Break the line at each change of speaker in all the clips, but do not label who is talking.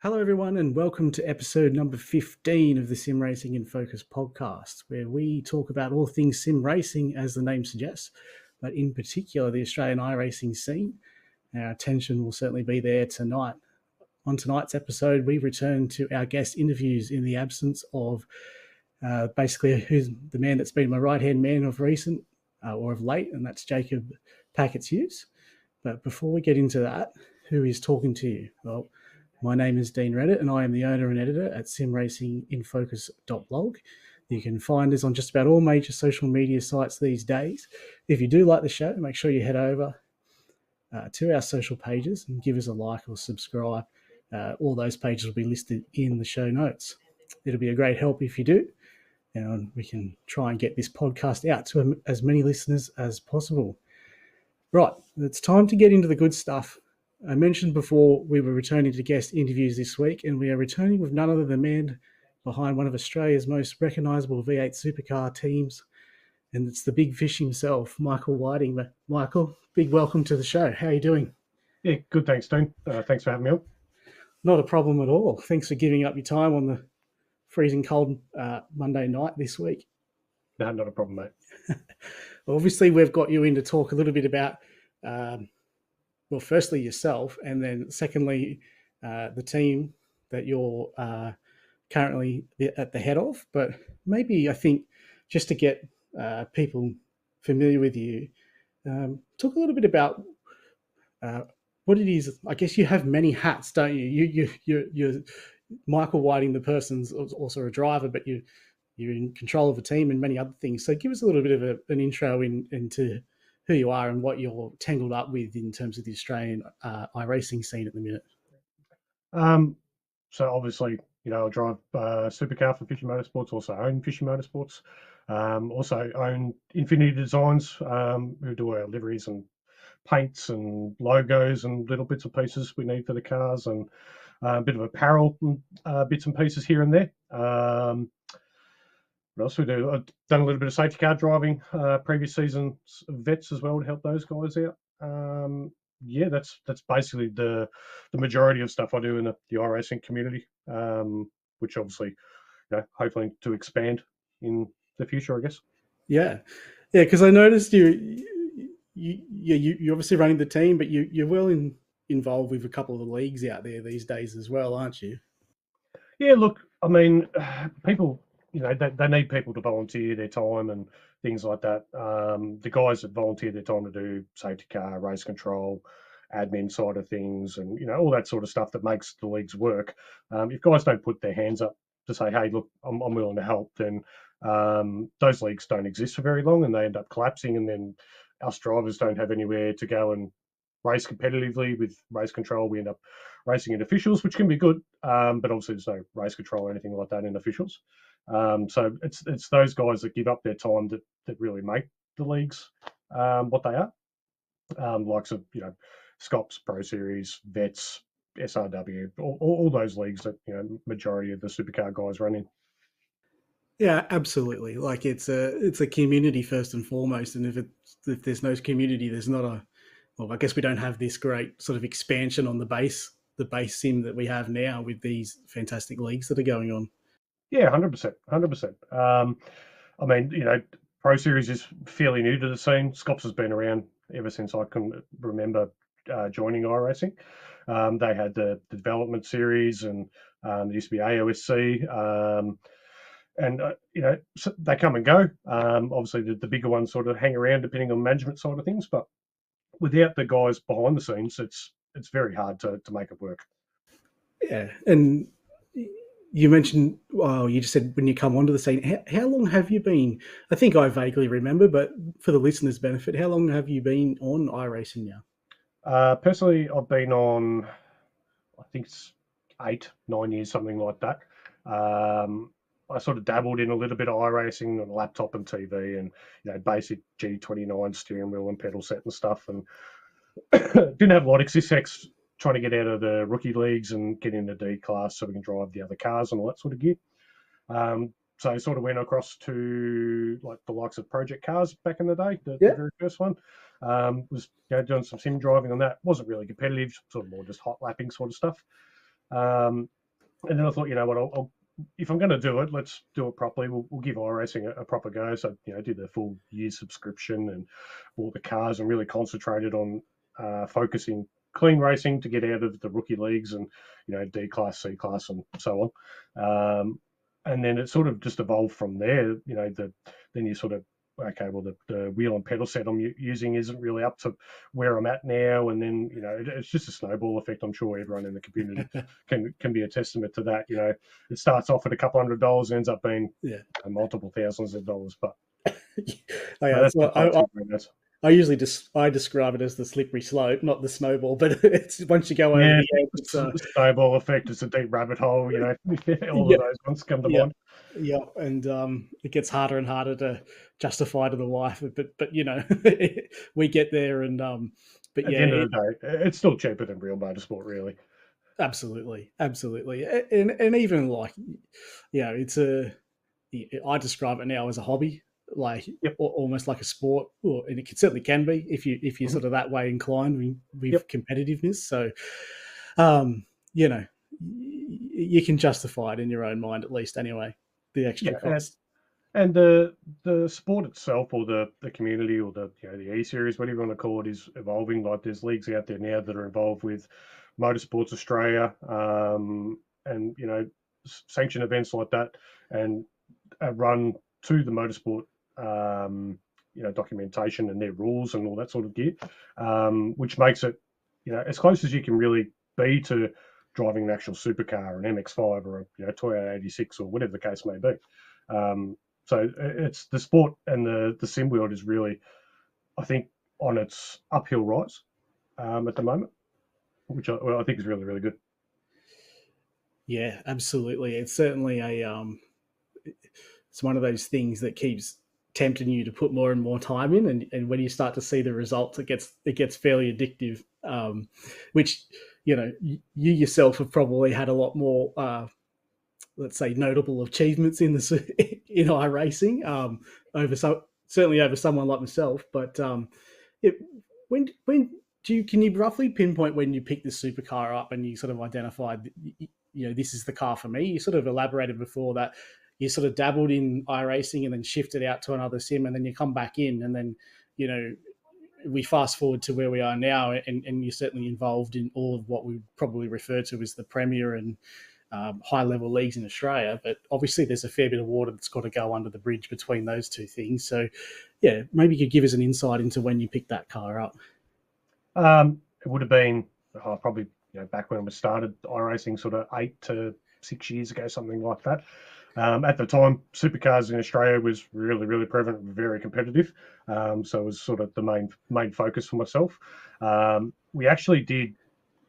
Hello, everyone, and welcome to episode number 15 of the Sim Racing in Focus podcast, where we talk about all things sim racing, as the name suggests, but in particular the Australian iRacing scene. Our attention will certainly be there tonight. On tonight's episode, we return to our guest interviews in the absence of basically who's the man that's been my right-hand man of recent or of late, and that's Jacob Packett-Hughes. But before we get into that, who is talking to you? Well, my name is Dean Reddit, and I am the owner and editor at simracinginfocus.blog. You can find us on just about all major social media sites these days. If you do like the show, make sure you head over to our social pages and give us a like or subscribe. All those pages will be listed in the show notes. It'll be a great help if you do, and we can try and get this podcast out to as many listeners as possible. Right, it's time to get into the good stuff. I mentioned before we were returning to guest interviews this week, and we are returning with none other than the man behind one of Australia's most recognisable V8 supercar teams, and it's the big fish himself, Michael Whiting. Michael, big welcome to the show. How are you doing?
Yeah, good, thanks, Dean. Thanks for having me on.
Not a problem at all. Thanks for giving up your time on the freezing cold Monday night this week.
No, not a problem, mate.
Well, obviously, we've got you in to talk a little bit about... well, firstly, yourself, and then secondly, the team that you're currently at the head of. But maybe I think just to get people familiar with you, talk a little bit about what it is. I guess you have many hats, don't you? You're Michael Whiting, the person's also a driver, but you're in control of a team and many other things. So give us a little bit of an intro into who you are and what you're tangled up with in terms of the Australian iRacing scene at the minute.
So obviously, I drive supercar for Fishy Motorsports, also own Fishy Motorsports, also own Infinity Designs, who do our liveries and paints and logos and little bits and pieces we need for the cars, and a bit of apparel, bits and pieces here and there. What else we do? I've done a little bit of safety car driving, previous seasons, vets as well, to help those guys out. Yeah, that's basically the majority of stuff I do in the iRacing community, which obviously, hopefully to expand in the future, I guess.
Yeah, because I noticed you're obviously running the team, but you're well involved with a couple of the leagues out there these days as well, aren't you?
Yeah, look, I mean, people, they need people to volunteer their time and things like that. The guys that volunteer their time to do safety car, race control, admin side of things, and all that sort of stuff that makes the leagues work. If guys don't put their hands up to say, "Hey, look, I'm willing to help," then those leagues don't exist for very long, and they end up collapsing. And then us drivers don't have anywhere to go and race competitively with race control. We end up racing in officials, which can be good, but obviously there's no race control or anything like that in officials. So it's those guys that give up their time that really make the leagues what they are. Likes of Scops, Pro Series, Vets, SRW, all those leagues that majority of the supercar guys run in.
Yeah, absolutely. Like it's a community first and foremost, and if there's no community, there's not well, I guess we don't have this great sort of expansion on the base sim that we have now with these fantastic leagues that are going on.
Yeah, 100%, 100%. I mean, Pro Series is fairly new to the scene. Scops has been around ever since I can remember joining iRacing. They had the development series, and there used to be AOSC, and so they come and go. Obviously, the bigger ones sort of hang around depending on management side of things, but without the guys behind the scenes, it's very hard to make it work.
Yeah, and you mentioned, well, you just said when you come onto the scene, how long have you been? I think I vaguely remember, but for the listeners' benefit, how long have you been on iRacing now?
Personally, I've been on, I think it's 8-9 years, something like that. I sort of dabbled in a little bit of iRacing on a laptop and TV, and basic G29 steering wheel and pedal set and stuff, and didn't have a lot of success trying to get out of the rookie leagues and get into D class so we can drive the other cars and all that sort of gear. So I sort of went across to like the likes of Project Cars back in the day, the very first one. Was doing some sim driving on that. Wasn't really competitive, sort of more just hot lapping sort of stuff. And then I thought, you know what, if I'm going to do it, let's do it properly. We'll give iRacing a proper go. So, you know, did the full year subscription and bought the cars and really concentrated on focusing clean racing to get out of the rookie leagues and, you know, D class, C class, and so on. And then it sort of just evolved from there. You know, then you sort of, okay, well, the wheel and pedal set I'm using isn't really up to where I'm at now. And then, you know, it's just a snowball effect. I'm sure everyone in the community can be a testament to that. You know, it starts off at a couple $100, ends up being multiple thousands of dollars. But that's
I usually I describe it as the slippery slope, not the snowball. But it's once you go over the edge, it's
the snowball effect. It's a deep rabbit hole. You know, all of those ones come to mind.
Yeah, and it gets harder and harder to justify to the wife. But you know, we get there, and but
at the end of the day, it's still cheaper than real motorsport, really.
Absolutely, and even like, you know, I describe it now as a hobby, like almost like a sport, and it certainly can be if you're sort of that way inclined with competitiveness. So, you know, you can justify it in your own mind, at least anyway, the extra cost.
And the sport itself, or the community, or the E series, whatever you want to call it, is evolving. Like there's leagues out there now that are involved with Motorsports Australia, and you know, sanction events like that, and run to the motorsport, you know, documentation and their rules and all that sort of gear, which makes it, you know, as close as you can really be to driving an actual supercar, an MX-5 or a Toyota 86 or whatever the case may be. So it's the sport and the sim world is really, I think, on its uphill rise at the moment, which I think is really, really good.
Yeah, absolutely. It's certainly it's one of those things that keeps tempting you to put more and more time in, and when you start to see the results, it gets fairly addictive. Which, you know, you yourself have probably had a lot more, let's say, notable achievements in iRacing, certainly over someone like myself. But can you roughly pinpoint when you picked the supercar up and you sort of identified, you know, this is the car for me? You sort of elaborated before that you sort of dabbled in iRacing and then shifted out to another sim, and then you come back in, and then, you know, we fast forward to where we are now, and you're certainly involved in all of what we probably refer to as the Premier and high-level leagues in Australia. But obviously there's a fair bit of water that's got to go under the bridge between those two things. So, yeah, maybe you could give us an insight into when you picked that car up.
It would have been probably, you know, back when we started iRacing, sort of 8 to 6 years ago, something like that. At the time, supercars in Australia was really, really prevalent, very competitive. So it was sort of the main focus for myself. We actually did,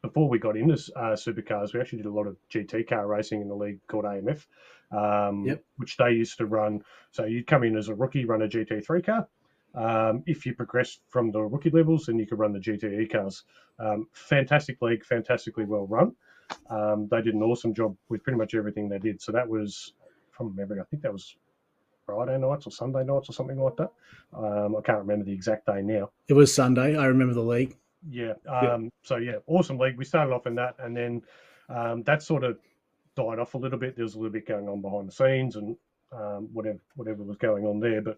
before we got into supercars, we actually did a lot of GT car racing in a league called AMF, which they used to run. So you'd come in as a rookie, run a GT3 car. If you progressed from the rookie levels, then you could run the GTE cars. Fantastic league, fantastically well run. They did an awesome job with pretty much everything they did. So that was, from memory, I think that was Friday nights or Sunday nights or something like that. I can't remember the exact day now.
It was Sunday. I remember the league.
Yeah. So yeah, awesome league. We started off in that, and then that sort of died off a little bit. There was a little bit going on behind the scenes, and whatever was going on there. But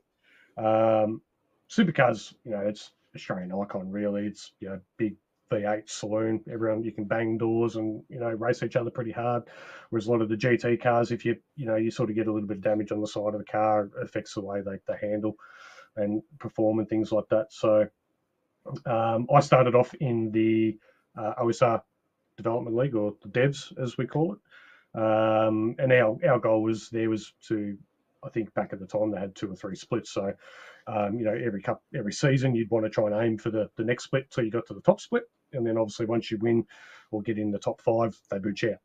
supercars, you know, it's Australian icon really. It's, you know, big V8 saloon. Everyone, you can bang doors and, you know, race each other pretty hard. Whereas a lot of the GT cars, if you sort of get a little bit of damage on the side of the car, it affects the way they handle and perform and things like that. So I started off in the OSR Development League, or the Devs as we call it. And our goal was to, I think back at the time they had 2 or 3 splits. So, you know, every season you'd want to try and aim for the next split till you got to the top split. And then obviously once you win or get in the top 5, they boot you out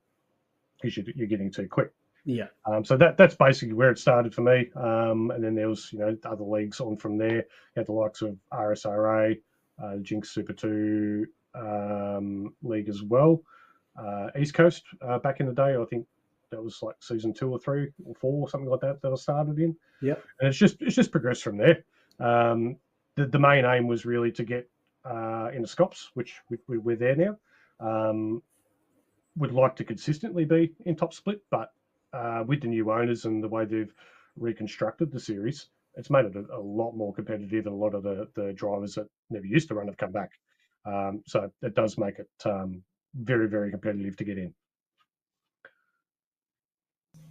because you're getting too quick.
Yeah.
So that's basically where it started for me. And then there was, you know, other leagues on from there. You had the likes of RSRA, Jinx Super 2 league as well. East Coast back in the day, I think that was like season 2 or 3 or 4 or something like that I started in.
Yeah.
And it's just progressed from there. The main aim was really to get into Scops, which we're there now. would like to consistently be in top split, but with the new owners and the way they've reconstructed the series, it's made it a lot more competitive, and a lot of the drivers that never used to run have come back. So it does make it very, very competitive to get in.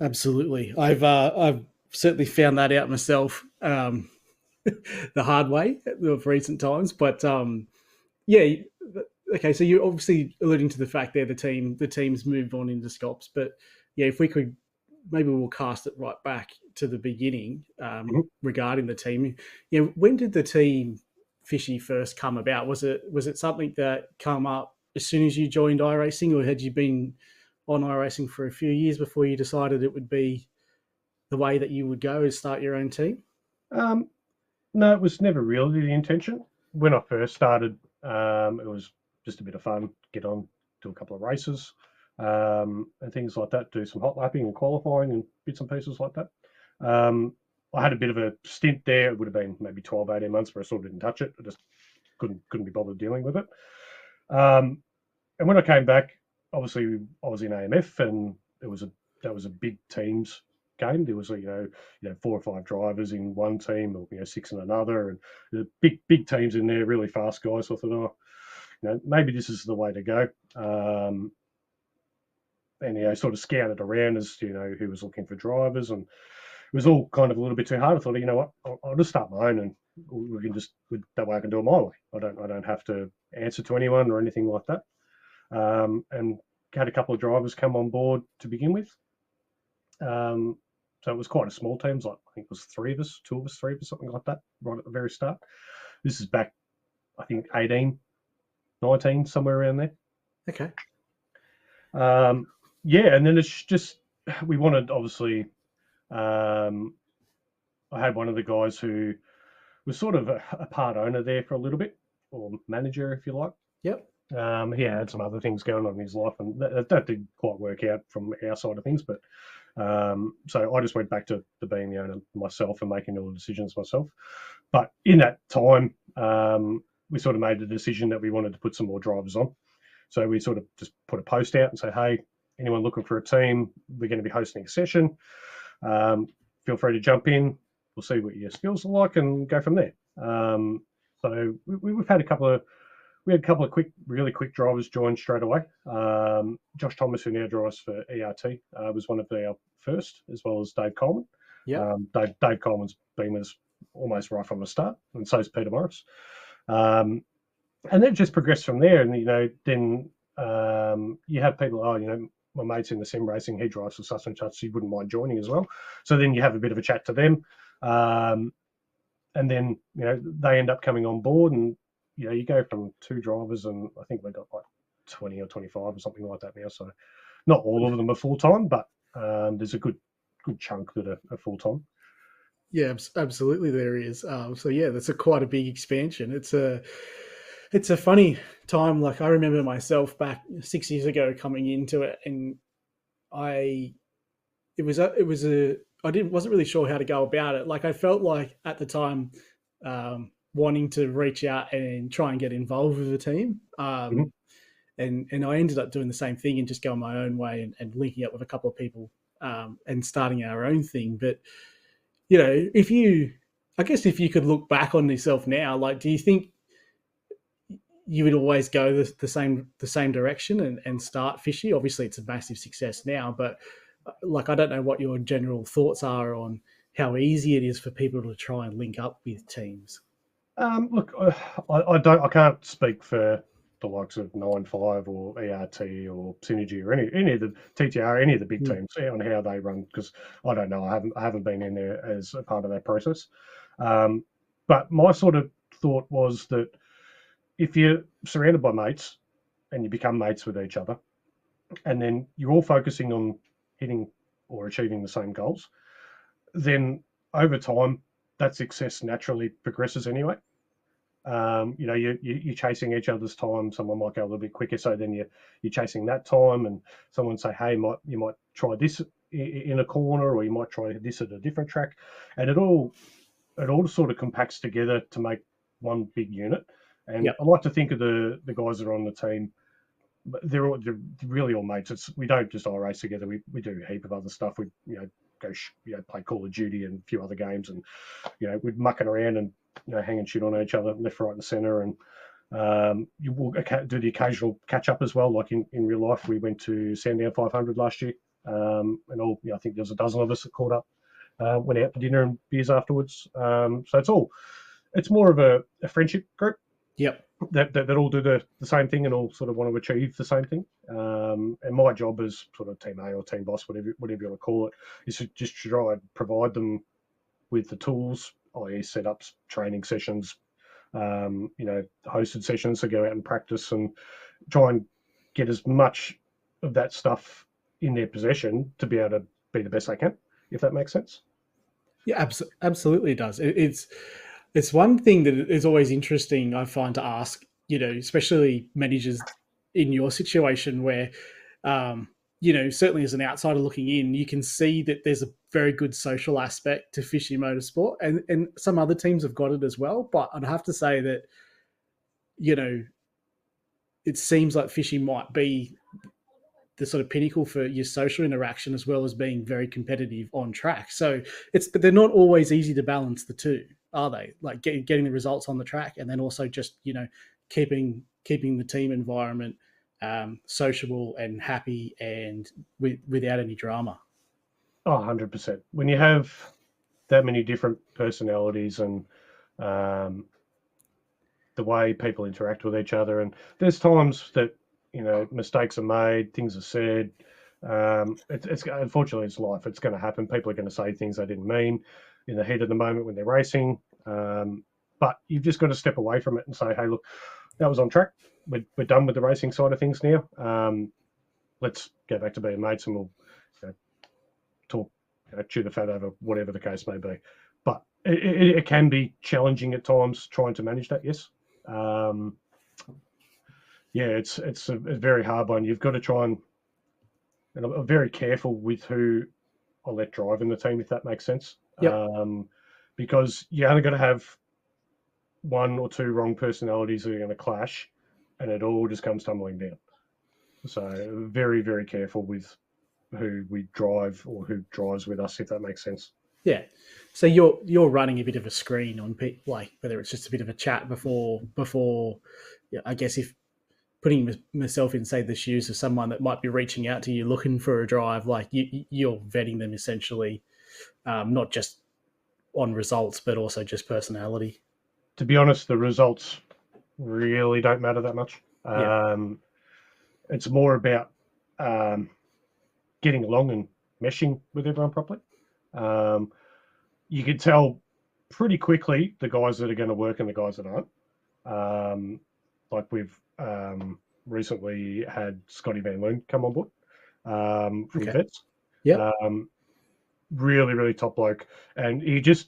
Absolutely. I've certainly found that out myself the hard way of recent times. But yeah, okay. So you're obviously alluding to the fact there the teams moved on into Scops, but yeah, if we could, maybe we'll cast it right back to the beginning regarding the team. You know, when did the team Fishy first come about? Was it something that come up as soon as you joined iRacing, or had you been on iRacing for a few years before you decided it would be the way that you would go is start your own team?
No, it was never really the intention. When I first started, it was just a bit of fun, get on, do a couple of races, and things like that, do some hot lapping and qualifying and bits and pieces like that. I had a bit of a stint there. It would have been maybe 12, 18 months where I sort of didn't touch it. I just couldn't be bothered dealing with it. And when I came back, obviously I was in AMF, and that was a big teams game. There was 4 or 5 drivers in one team, or 6 in another, and the big teams in there, really fast guys. So I thought, maybe this is the way to go. And sort of scouted around as who was looking for drivers, and it was all kind of a little bit too hard. I thought, you know what, I'll just start my own, and we can just that way I can do it my way. I don't have to answer to anyone or anything like that. And had a couple of drivers come on board to begin with. So it was quite a small team. I think it was 3 of us, 2 of us, 3 of us, something like that, right at the very start. This is back, I think, 18, 19, somewhere around there.
Okay.
Yeah, and then it's just, we wanted, obviously, I had one of the guys who was sort of a part owner there for a little bit, or manager, if you like.
Yep.
He had some other things going on in his life, and that didn't quite work out from our side of things. But so I just went back to being the owner myself and making all the decisions myself. But in that time, we sort of made the decision that we wanted to put some more drivers on. So we sort of just put a post out and say, hey, anyone looking for a team, we're going to be hosting a session. Feel free to jump in. We'll see what your skills are like and go from there. So we've had a couple of really quick drivers join straight away. Josh Thomas, who now drives for ERT, was one of our first, as well as Dave Coleman.
Yeah.
Dave Coleman's been with us almost right from the start, and so is Peter Morris. And then just progressed from there. And then you have people, my mate's in the sim racing, he drives for such and such, he wouldn't mind joining as well. So then you have a bit of a chat to them. And then, they end up coming on board, and you go from 2 drivers, and I think we got like 20 or 25 or something like that now. So not all of them are full time, but there's a good chunk that are full time.
Yeah, absolutely, there is. So yeah, that's quite a big expansion. It's a funny time. Like, I remember myself back 6 years ago coming into it, and I wasn't really sure how to go about it. Like, I felt like at the time, wanting to reach out and try and get involved with the team. And I ended up doing the same thing and just going my own way and linking up with a couple of people and starting our own thing. But, if you could look back on yourself now, like, do you think you would always go the same direction and start Fishy? Obviously, it's a massive success now, but like, I don't know what your general thoughts are on how easy it is for people to try and link up with teams.
Look, I can't speak for the likes of 9.5 or ERT or Synergy or any of the TTR, any of the big teams on how they run, because I don't know. I haven't been in there as a part of that process. But my sort of thought was that if you're surrounded by mates and you become mates with each other, and then you're all focusing on hitting or achieving the same goals, then over time that success naturally progresses anyway. You're chasing each other's time. Someone might go a little bit quicker, so then you're chasing that time, and someone say, hey, you might try this in a corner, or you might try this at a different track, and it all sort of compacts together to make one big unit. And I like to think of the guys that are on the team they're really all mates. We don't just all race together. We do a heap of other stuff. We go play Call of Duty and a few other games, and we're mucking around and hanging shit on each other left, right, and centre. And you will do the occasional catch up as well. Like in real life, we went to Sandown 500 last year, and all I think there's a dozen of us that caught up, went out for dinner and beers afterwards. So it's more of a friendship group.
Yep.
That all do the same thing and all sort of want to achieve the same thing. And my job as sort of team A or team boss, whatever you want to call it, is to just try and provide them with the tools, i.e. setups, training sessions, hosted sessions to go out and practice and try and get as much of that stuff in their possession to be able to be the best they can, if that makes sense.
Yeah, absolutely it does. It's one thing that is always interesting, I find, to ask, especially managers in your situation where, certainly as an outsider looking in, you can see that there's a very good social aspect to Fishy Motorsport, and some other teams have got it as well. But I'd have to say that, it seems like Fishy might be the sort of pinnacle for your social interaction as well as being very competitive on track. So but they're not always easy to balance the two, are they? Like getting the results on the track and then also just, keeping the team environment sociable and happy and without any drama.
Oh, 100%. When you have that many different personalities and the way people interact with each other, and there's times that mistakes are made, things are said. It's unfortunately it's life. It's going to happen. People are going to say things they didn't mean in the heat of the moment when they're racing. But you've just got to step away from it and say, hey, look, that was on track. We're done with the racing side of things now. Let's go back to being mates and we'll talk, chew the fat over whatever the case may be. But it can be challenging at times trying to manage that. Yes. It's a very hard one. You've got to try and I'm very careful with who I let drive in the team, if that makes sense.
Yep.
Because you're only going to have one or two wrong personalities that are going to clash, and it all just comes tumbling down. So very, very careful with who we drive or who drives with us, if that makes sense.
Yeah. So you're running a bit of a screen on people, like whether it's just a bit of a chat before. I guess if putting myself in, say, the shoes of someone that might be reaching out to you looking for a drive, like you're vetting them essentially, not just on results, but also just personality.
To be honest, the results really don't matter that much.
Yeah.
It's more about getting along and meshing with everyone properly. You can tell pretty quickly the guys that are going to work and the guys that aren't. Like we've recently had Scotty Van Loon come on board from Vets.
Yeah.
Really, really top bloke. And it's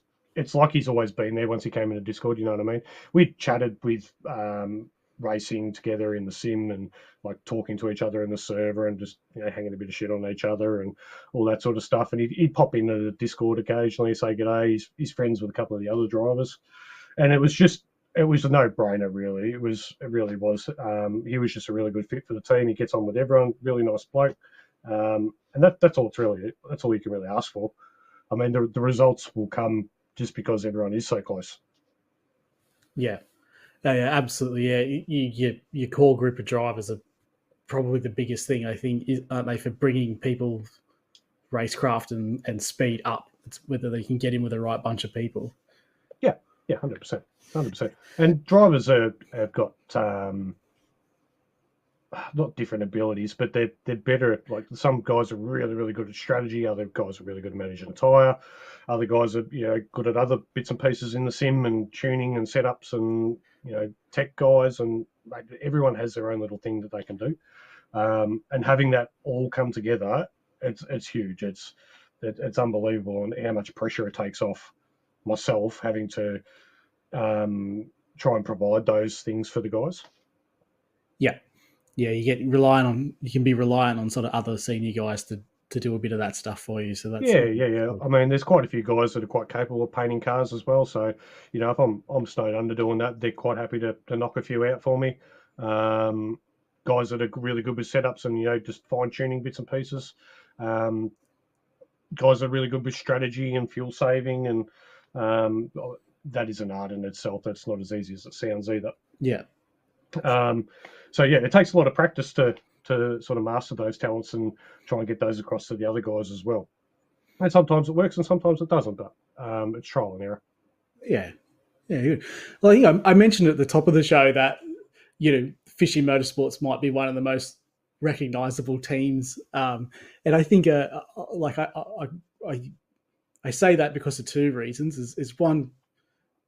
like he's always been there once he came into Discord, you know what I mean? We chatted with racing together in the sim and like talking to each other in the server and just hanging a bit of shit on each other and all that sort of stuff. And he'd pop into the Discord occasionally, say g'day. He's friends with a couple of the other drivers. And it was a no-brainer, really. It really was. He was just a really good fit for the team. He gets on with everyone. Really nice bloke. And that's all that's all you can really ask for. I mean, the results will come just because everyone is so close.
Yeah. Yeah, absolutely. Yeah, your core group of drivers are probably the biggest thing, I think, aren't they, for bringing people's racecraft and speed up. It's whether they can get in with the right bunch of people.
Yeah, 100%. And drivers have got not different abilities, but they're better at, like, some guys are really, really good at strategy, other guys are really good at managing a tyre, other guys are good at other bits and pieces in the sim and tuning and setups and tech guys, and everyone has their own little thing that they can do. And having that all come together, it's huge. It's unbelievable, and how much pressure it takes off myself having to try and provide those things for the guys.
Yeah, you can be reliant on sort of other senior guys to do a bit of that stuff for you. So that's
yeah. I mean, there's quite a few guys that are quite capable of painting cars as well. So if I'm snowed under doing that, they're quite happy to knock a few out for me. guys that are really good with setups and just fine tuning bits and pieces. Guys are really good with strategy and fuel saving, and that is an art in itself. That's not as easy as it sounds either.
Yeah.
So yeah, it takes a lot of practice to sort of master those talents and try and get those across to the other guys as well. And sometimes it works and sometimes it doesn't, but it's trial and error.
Yeah. Yeah. Well, I mentioned at the top of the show that, Fishy Motorsports might be one of the most recognizable teams. And I think, I say that because of two reasons. Is one,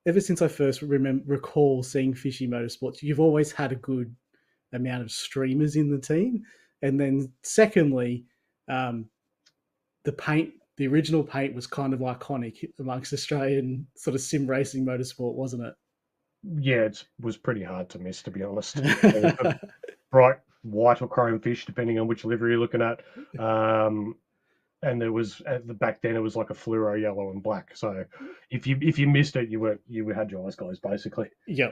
ever since I first recall seeing Fishy Motorsports, you've always had a good amount of streamers in the team. And then secondly, the original paint was kind of iconic amongst Australian sort of sim racing motorsport, wasn't it?
Yeah, it was pretty hard to miss, to be honest. Bright white or chrome fish, depending on which livery you're looking at. And there was back then it was like a fluoro yellow and black. So if you missed it, you had your eyes closed basically.
Yeah.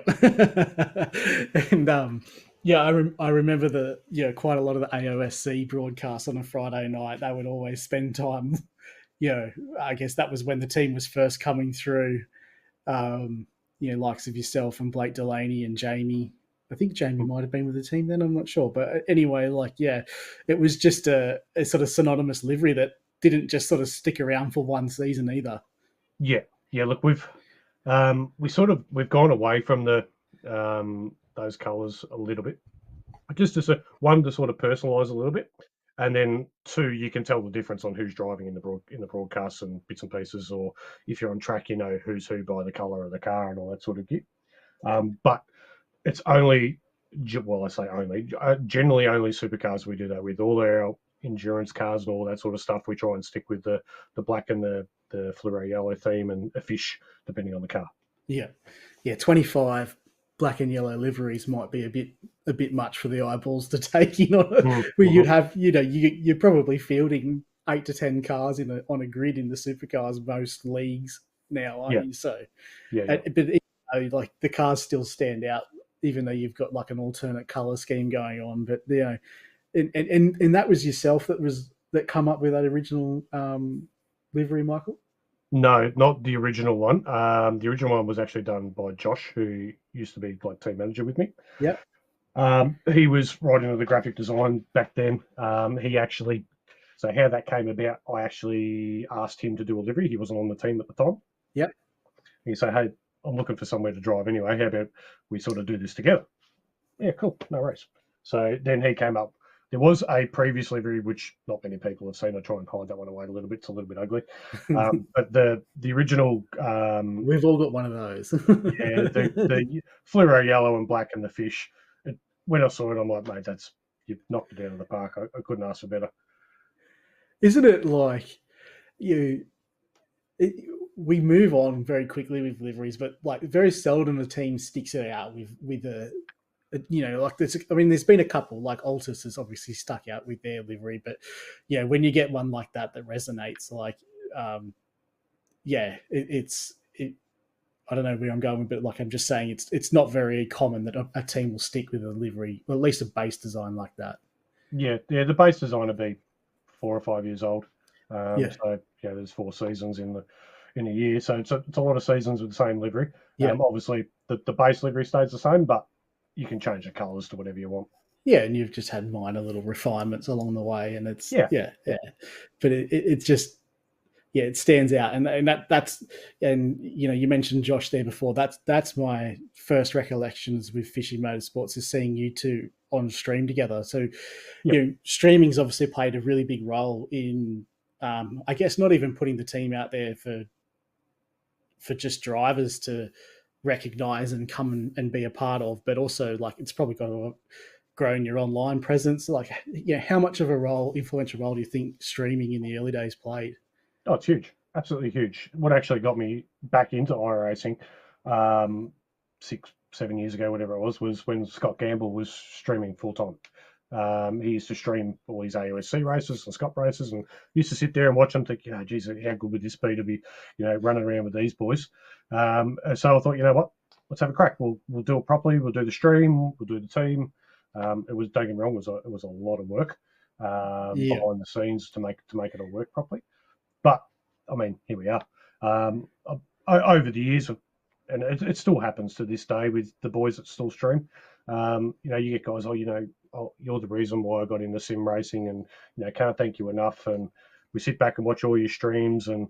And I remember quite a lot of the AOSC broadcasts on a Friday night. They would always spend time. I guess that was when the team was first coming through. Likes of yourself and Blake Delaney and Jamie. I think Jamie might have been with the team then. I'm not sure. But anyway, it was just a sort of synonymous livery that didn't just sort of stick around for one season either.
Yeah. Yeah. Look, we've gone away from those colours a little bit, just as one to sort of personalise a little bit, and then two, you can tell the difference on who's driving in the broadcasts and bits and pieces, or if you're on track, who's who by the colour of the car and all that sort of gear. But it's only, well, I say only, generally only supercars we do that with. All our endurance cars and all that sort of stuff, we try and stick with the black and the fluoro yellow theme and a fish, depending on the car.
Yeah. 25 black and yellow liveries might be a bit much for the eyeballs to take in on where you'd have, you're probably fielding 8 to 10 cars on a grid in the supercars most leagues now, aren't you? So, but like the cars still stand out, even though you've got like an alternate color scheme going on. But and that was yourself that come up with that original livery, Michael?
No, not the original one. The original one was actually done by Josh, who used to be like team manager with me.
Yeah.
He was right into the graphic design back then. So how that came about, I actually asked him to do a livery. He wasn't on the team at the time.
Yep.
He said, "Hey, I'm looking for somewhere to drive anyway. How about we sort of do this together?" Yeah, cool. No worries. So then he came up. There was a previous livery, which not many people have seen. I try and hide that one away a little bit. It's a little bit ugly. But the original...
we've all got one of those.
the fluoro yellow and black and the fish. When I saw it, I'm like, mate, you've knocked it out of the park. I couldn't ask for better.
Isn't it like we move on very quickly with liveries, but like very seldom a team sticks it out with a like this. I mean, there's been a couple, like Altus has obviously stuck out with their livery, but when you get one like that resonates, like it's I don't know where I'm going, but like I'm just saying, it's not very common that a team will stick with a livery, or at least a base design like that.
Yeah, the base design will be 4 or 5 years old. So there's 4 seasons in a year, so it's a lot of seasons with the same livery. Obviously the base livery stays the same, but you can change the colours to whatever you want. Yeah,
and you've just had minor little refinements along the way, and it's but it's just it stands out, and that's you mentioned Josh there before. That's my first recollections with Fishy Motorsports is seeing you two on stream together. So streaming's obviously played a really big role in I guess not even putting the team out there for just drivers to recognize and come and be a part of, but also like it's probably got to grow your online presence. Like, how much of a influential role do you think streaming in the early days played?
Oh, it's huge. Absolutely huge. What actually got me back into iRacing 6, 7 years ago, whatever it was when Scott Gamble was streaming full time. He used to stream all these AOSC races and Scott races, and used to sit there and watch them. Think, geez, how good would this be to be, running around with these boys? So I thought, what, let's have a crack. We'll do it properly. We'll do the stream. We'll do the team. It was, don't get me wrong, it was a lot of work
Yeah.
behind the scenes to make it all work properly. But I mean, here we are. Over the years, and it still happens to this day with the boys that still stream. You get guys, you're the reason why I got into sim racing, and can't thank you enough. And we sit back and watch all your streams, and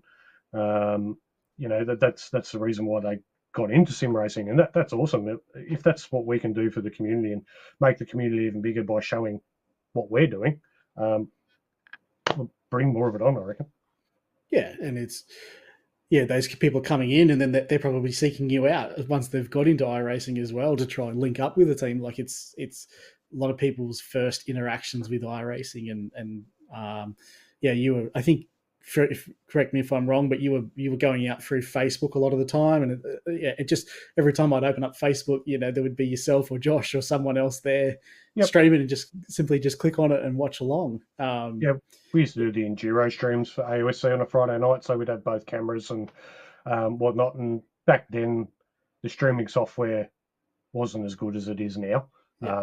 that's the reason why they got into sim racing, and that's awesome. If that's what we can do for the community and make the community even bigger by showing what we're doing, we'll bring more of it on, I reckon.
Yeah, and those people coming in, and then they're probably seeking you out once they've got into iRacing as well to try and link up with the team. Like it's a lot of people's first interactions with iRacing, and you were, I think, correct me if I'm wrong, but you were going out through Facebook a lot of the time, and it just every time I'd open up Facebook, there would be yourself or Josh or someone else there streaming, and just simply click on it and watch along.
We used to do the enduro streams for AOSC on a Friday night, so we'd have both cameras and whatnot. And back then, the streaming software wasn't as good as it is now.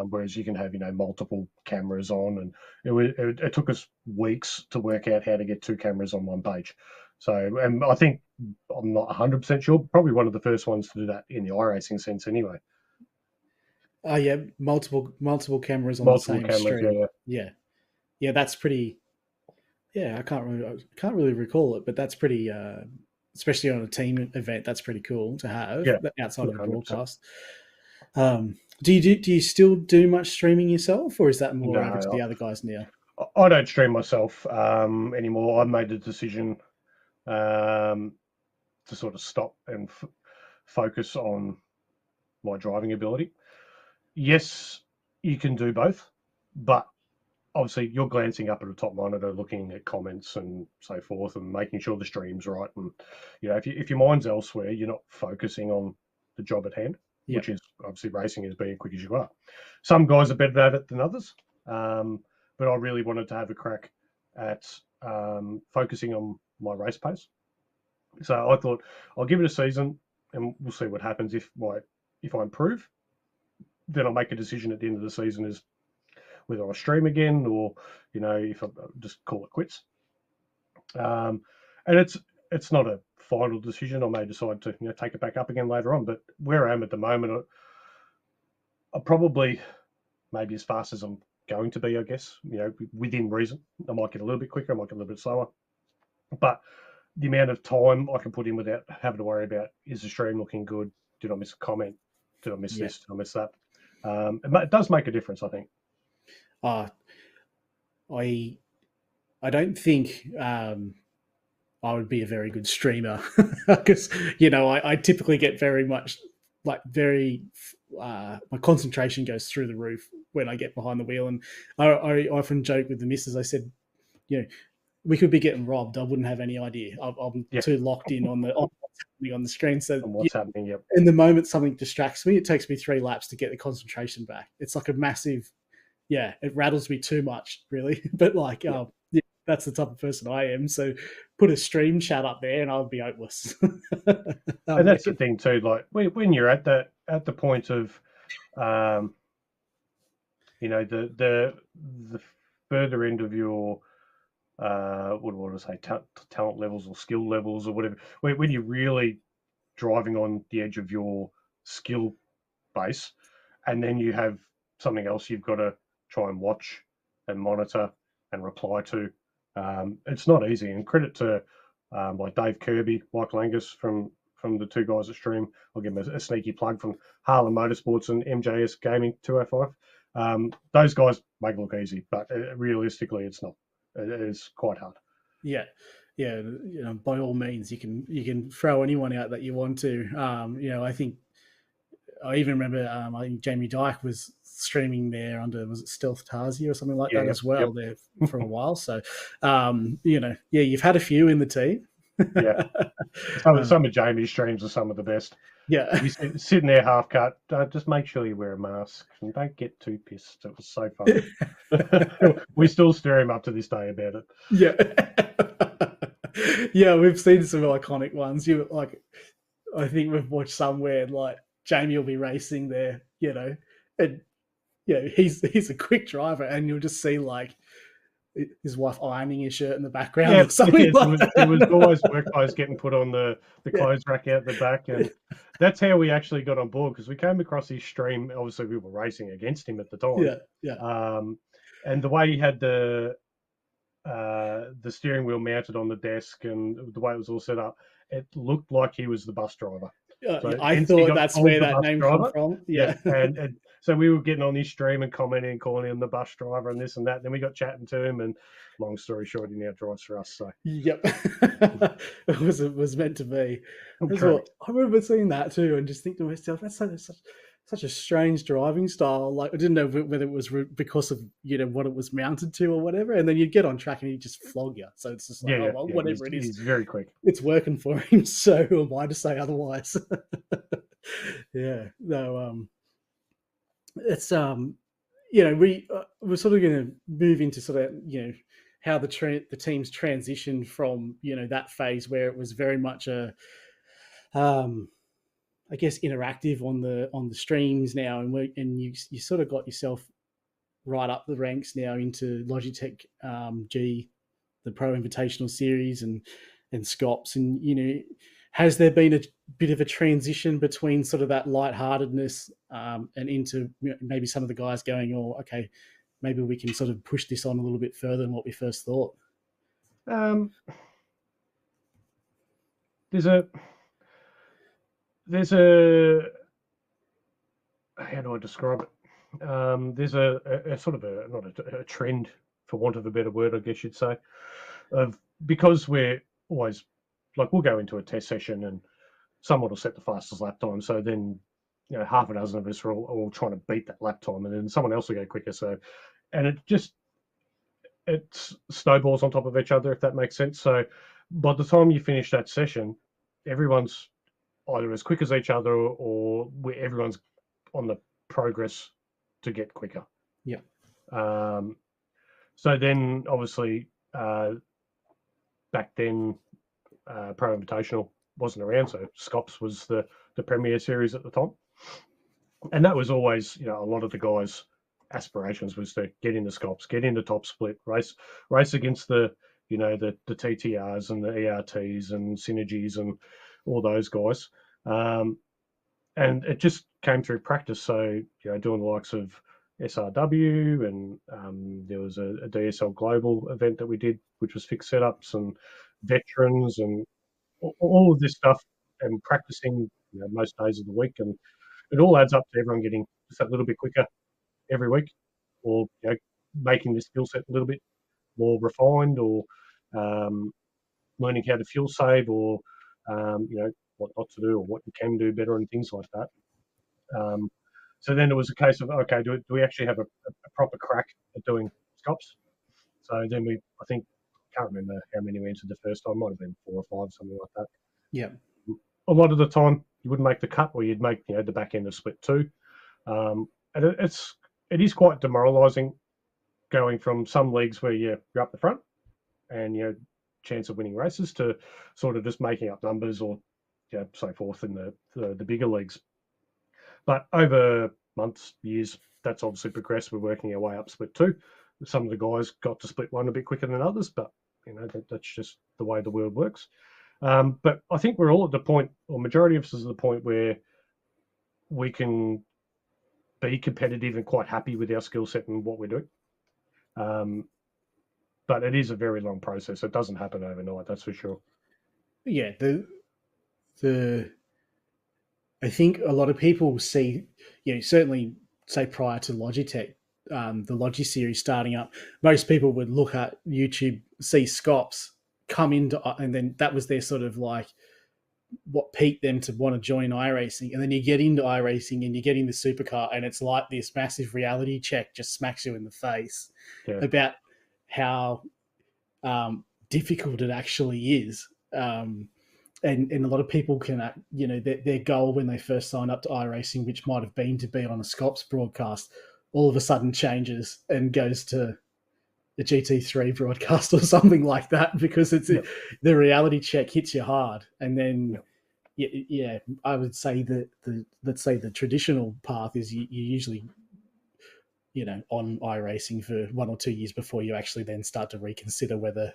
Whereas you can have multiple cameras on, and it took us weeks to work out how to get two cameras on one page. So, and I think, I'm not 100% sure, probably one of the first ones to do that in the iRacing sense anyway.
Oh yeah, multiple cameras on the same stream. Yeah, that's pretty. Yeah, I can't really recall it, but that's pretty. Especially on a team event, that's pretty cool to have outside of the broadcast. Do you still do much streaming yourself, or is that more over to the other guys now?
I don't stream myself anymore. I made the decision to sort of stop and focus on my driving ability. Yes, you can do both, but obviously you're glancing up at a top monitor, looking at comments and so forth, and making sure the stream's right. And if your mind's elsewhere, you're not focusing on the job at hand, which is obviously racing as being quick as you are. Some guys are better at it than others, but I really wanted to have a crack at focusing on my race pace. So I thought I'll give it a season, and we'll see what happens. If I improve, then I'll make a decision at the end of the season as whether I stream again or, if I just call it quits. And it's not a final decision. I may decide to, take it back up again later on. But where I am at the moment, I probably maybe as fast as I'm going to be, I guess, within reason. I might get a little bit quicker, I might get a little bit slower. But the amount of time I can put in without having to worry about, is the stream looking good? Did I miss a comment? Did I miss this? Did I miss that? It does make a difference, I think.
I don't think I would be a very good streamer because I typically get very much my concentration goes through the roof when I get behind the wheel, and I often joke with the missus. I said, we could be getting robbed. I wouldn't have any idea. I'm too locked in on what's happening on the screen. So
what's happening? Yep.
In the moment something distracts me, it takes me 3 laps to get the concentration back. It's like a massive. Yeah, it rattles me too much, really. But that's the type of person I am. So put a stream chat up there and I'll be hopeless.
And that's the thing too, like when you're at the point of, the further end of your, what do I want to say, talent levels or skill levels or whatever, when you're really driving on the edge of your skill base, and then you have something else you've got to try and watch and monitor and reply to. It's not easy. And credit to like Dave Kirby, Michael Angus from the two guys at Stream. I'll give them a sneaky plug from Harlem Motorsports and MJS Gaming 205. Those guys make it look easy, but realistically, it's not. It's quite hard.
Yeah. By all means, you can throw anyone out that you want to. I think I even remember I think Jamie Dyke was streaming there under, was it Stealth Tarzia or something like that as well there for a while. So, you've had a few in the team.
Some of Jamie's streams are some of the best.
Yeah.
He's sitting there half cut. Just make sure you wear a mask and don't get too pissed. It was so funny. We still stir him up to this day about it.
Yeah, we've seen some iconic ones. I think we've watched somewhere like Jamie will be racing there, and he's a quick driver, and you'll just see like his wife ironing his shirt in the background
Yeah,
or something
there was always work clothes getting put on the clothes rack out the back, and that's how we actually got on board, because we came across his stream. Obviously, we were racing against him at the time. And the way he had the steering wheel mounted on the desk and the way it was all set up, it looked like he was the bus driver.
So I thought that's where that name came from. Yeah.
And so we were getting on his stream and commenting and calling him the bus driver and this and that. And then we got chatting to him, and long story short, he now drives for us. So
yep, it was meant to be. I remember seeing that too, and just thinking to myself, that's such a strange driving style. Like, I didn't know whether it was because of what it was mounted to or whatever. And then you'd get on track and he'd just flog you. So it's just like, whatever it is,
he's very quick.
It's working for him. So who am I to say otherwise? Yeah, no. It's we're sort of going to move into sort of how the teams transitioned from that phase where it was very much a I guess interactive on the streams now, and you sort of got yourself right up the ranks now into Logitech G, the Pro Invitational Series, and Scops, and has there been a bit of a transition between sort of that lightheartedness and into maybe some of the guys going, oh, okay, maybe we can sort of push this on a little bit further than what we first thought?
There's a how do I describe it? There's a sort of not a trend, for want of a better word, I guess you'd say, of, because we're always like, we'll go into a test session and someone will set the fastest lap time. So then, half a dozen of us are all trying to beat that lap time, and then someone else will go quicker. So, and it snowballs on top of each other, if that makes sense. So by the time you finish that session, everyone's either as quick as each other, or everyone's on the progress to get quicker.
Yeah.
So then, obviously, back then, Pro Invitational wasn't around, so Scops was the premier series at the time, and that was always, a lot of the guys' aspirations was to get into Scops, get into top split, race against the TTRs and the ERTs and Synergies and all those guys, and it just came through practice. So doing the likes of SRW, and there was a DSL Global event that we did, which was fixed setups and veterans and all of this stuff, and practicing most days of the week, and it all adds up to everyone getting just a little bit quicker every week, or making the skill set a little bit more refined, or learning how to fuel save, or what not to do, or what you can do better, and things like that. So then it was a case of, okay, do we actually have a proper crack at doing Scops? So then I can't remember how many we entered the first time, might have been 4 or 5, something like that.
Yeah.
A lot of the time you wouldn't make the cut, or you'd make the back end of split 2. And it is quite demoralising going from some leagues where you're up the front and chance of winning races, to sort of just making up numbers, or so forth in the bigger leagues. But over months, years, that's obviously progressed. We're working our way up split 2. Some of the guys got to split 1 a bit quicker than others, but that's just the way the world works. But I think we're all at the point, or majority of us is at the point, where we can be competitive and quite happy with our skill set and what we're doing. But it is a very long process. It doesn't happen overnight, that's for sure.
Yeah, I think a lot of people see, certainly say prior to Logitech, the Logi series starting up, most people would look at YouTube, see Scops, come into, and then that was their sort of like what piqued them to want to join iRacing. And then you get into iRacing and you get in the supercar, and it's like this massive reality check just smacks you in the face about how difficult it actually is. And a lot of people can, their goal when they first signed up to iRacing, which might have been to be on a Scops broadcast, all of a sudden changes and goes to the GT3 broadcast or something like that, because it's the reality check hits you hard. And then, I would say that let's say the traditional path is you usually on iRacing for 1 or 2 years before you actually then start to reconsider whether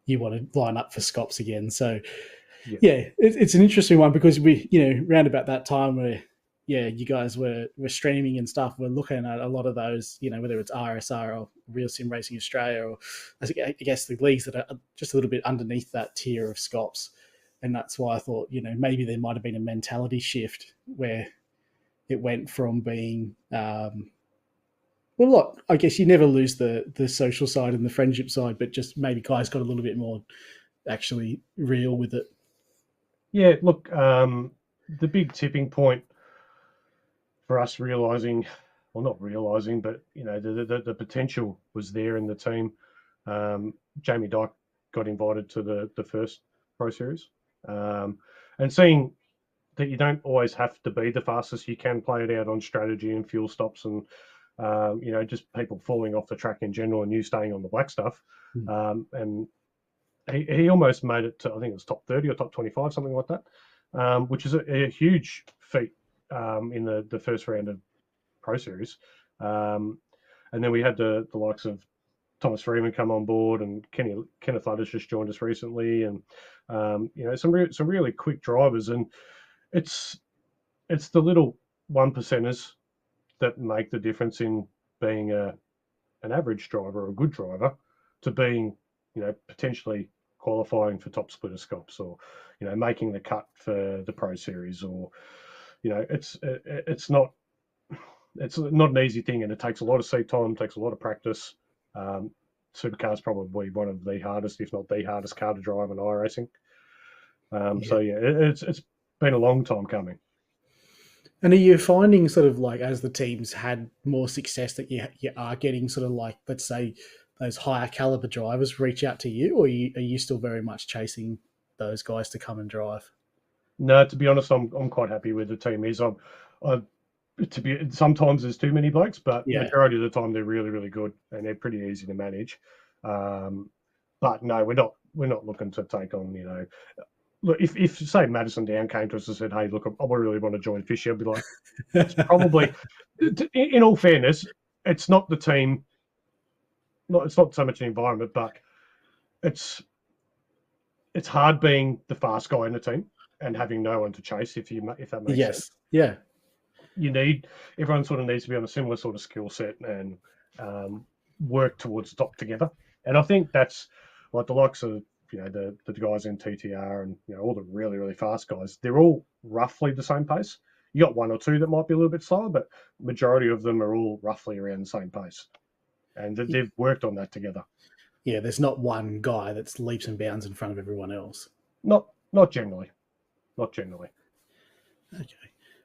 you want to line up for Scops again. So it's an interesting one because we, round about that time where, you guys were streaming and stuff, we're looking at a lot of those, whether it's RSR or Real Sim Racing Australia, or I guess the leagues that are just a little bit underneath that tier of Scops. And that's why I thought, maybe there might have been a mentality shift where it went from being, well, look, I guess you never lose the social side and the friendship side, but just maybe guys got a little bit more actually real with it.
Yeah, look, the big tipping point for us realising, well, not realising, but the potential was there in the team. Jamie Dyke got invited to the first Pro Series, and seeing that you don't always have to be the fastest, you can play it out on strategy and fuel stops and just people falling off the track in general and you staying on the black stuff. And he almost made it to, I think it was top 30 or top 25, something like that, which is a huge feat in the first round of Pro Series. And then we had the likes of Thomas Freeman come on board, and Kenneth Ludders just joined us recently, and some really quick drivers. And it's the little 1%ers that make the difference in being an average driver or a good driver to being potentially qualifying for top splitter Scops, or making the cut for the Pro Series, or it's not an easy thing, and it takes a lot of seat time, takes a lot of practice. Supercar's probably one of the hardest, if not the hardest car to drive in iRacing. So it's been a long time coming.
And are you finding sort of like as the teams had more success that you are getting sort of like, let's say, those higher caliber drivers reach out to you, or are you still very much chasing those guys to come and drive?
No, to be honest, I'm quite happy with the team. Sometimes there's too many blokes, but majority of the time they're really, really good and they're pretty easy to manage. But no, we're not looking to take on, look, if say Madison Down came to us and said, "Hey, look, I really want to join Fishy," I'd be like, "It's probably." In all fairness, it's not the team. It's not so much the environment, but it's hard being the fast guy in the team and having no one to chase. If that makes sense.
Yeah.
Everyone sort of needs to be on a similar sort of skill set and work towards the top together. And I think that's like the likes of the guys in TTR and all the really, really fast guys. They're all roughly the same pace. You got one or two that might be a little bit slower, but majority of them are all roughly around the same pace, and they've worked on that together.
Yeah, there's not one guy that's leaps and bounds in front of everyone else.
Not generally. Not generally.
Okay.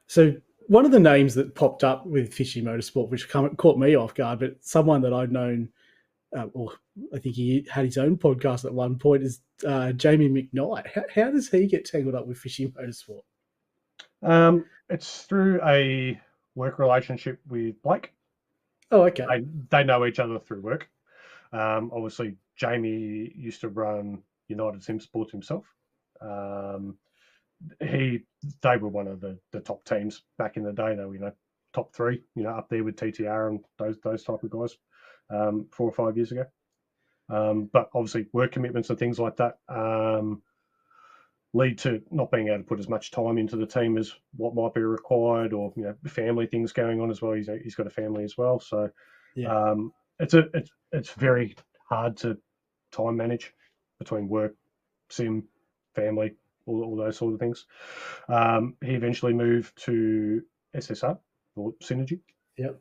So one of the names that popped up with Fishy Motorsport, which caught me off guard, but someone that I'd known, or I think he had his own podcast at one point, is Jamie McKnight. How does he get tangled up with Fishy Motorsport?
It's through a work relationship with Blake.
Oh, okay.
They know each other through work. Obviously, Jamie used to run United Sim Sports himself. They were one of the top teams back in the day. They were top three, up there with TTR and those type of guys 4 or 5 years ago. But obviously, work commitments and things like that lead to not being able to put as much time into the team as what might be required, or family things going on as well. He's got a family as well, so it's very hard to time manage between work, sim, family, all those sort of things. He eventually moved to SSR or Synergy.
Yep.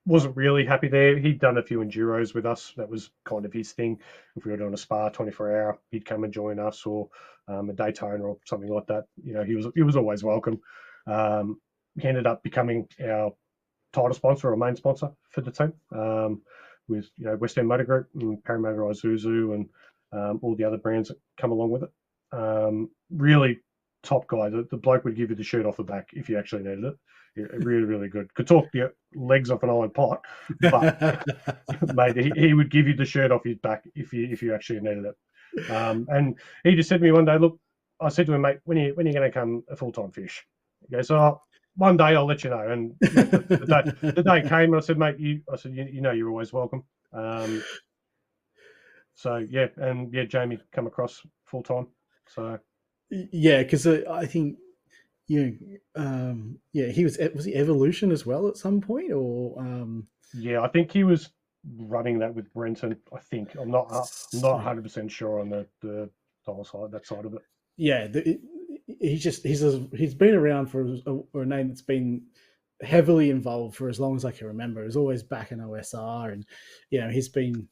Wasn't really happy there. He'd done a few enduros with us. That was kind of his thing. If we were doing a Spa 24-hour, he'd come and join us, or a Daytona or something like that. He was always welcome. He ended up becoming our title sponsor or main sponsor for the team, with West End Motor Group and Parramatta Isuzu and all the other brands that come along with it. Really top guy. The bloke would give you the shirt off the back if you actually needed it. Really, really good. Could talk your legs off an iron pot, but mate, he would give you the shirt off his back if you actually needed it. And he just said to me one day, "Look," I said to him, "Mate, when are you going to come a full-time fish?" He goes, "Oh, one day I'll let you know. And the day came, and I said, mate, you know, you're always welcome. So yeah, and yeah, Jamie come across full time. So
yeah, because I think yeah, he was he Evolution as well at some point, or
yeah, I think he was running that with Brenton. I think I'm not 100% sure on the whole side, that side of it.
Yeah, he's been around for a name that's been heavily involved for as long as I can remember. He's always back in OSR, and he's been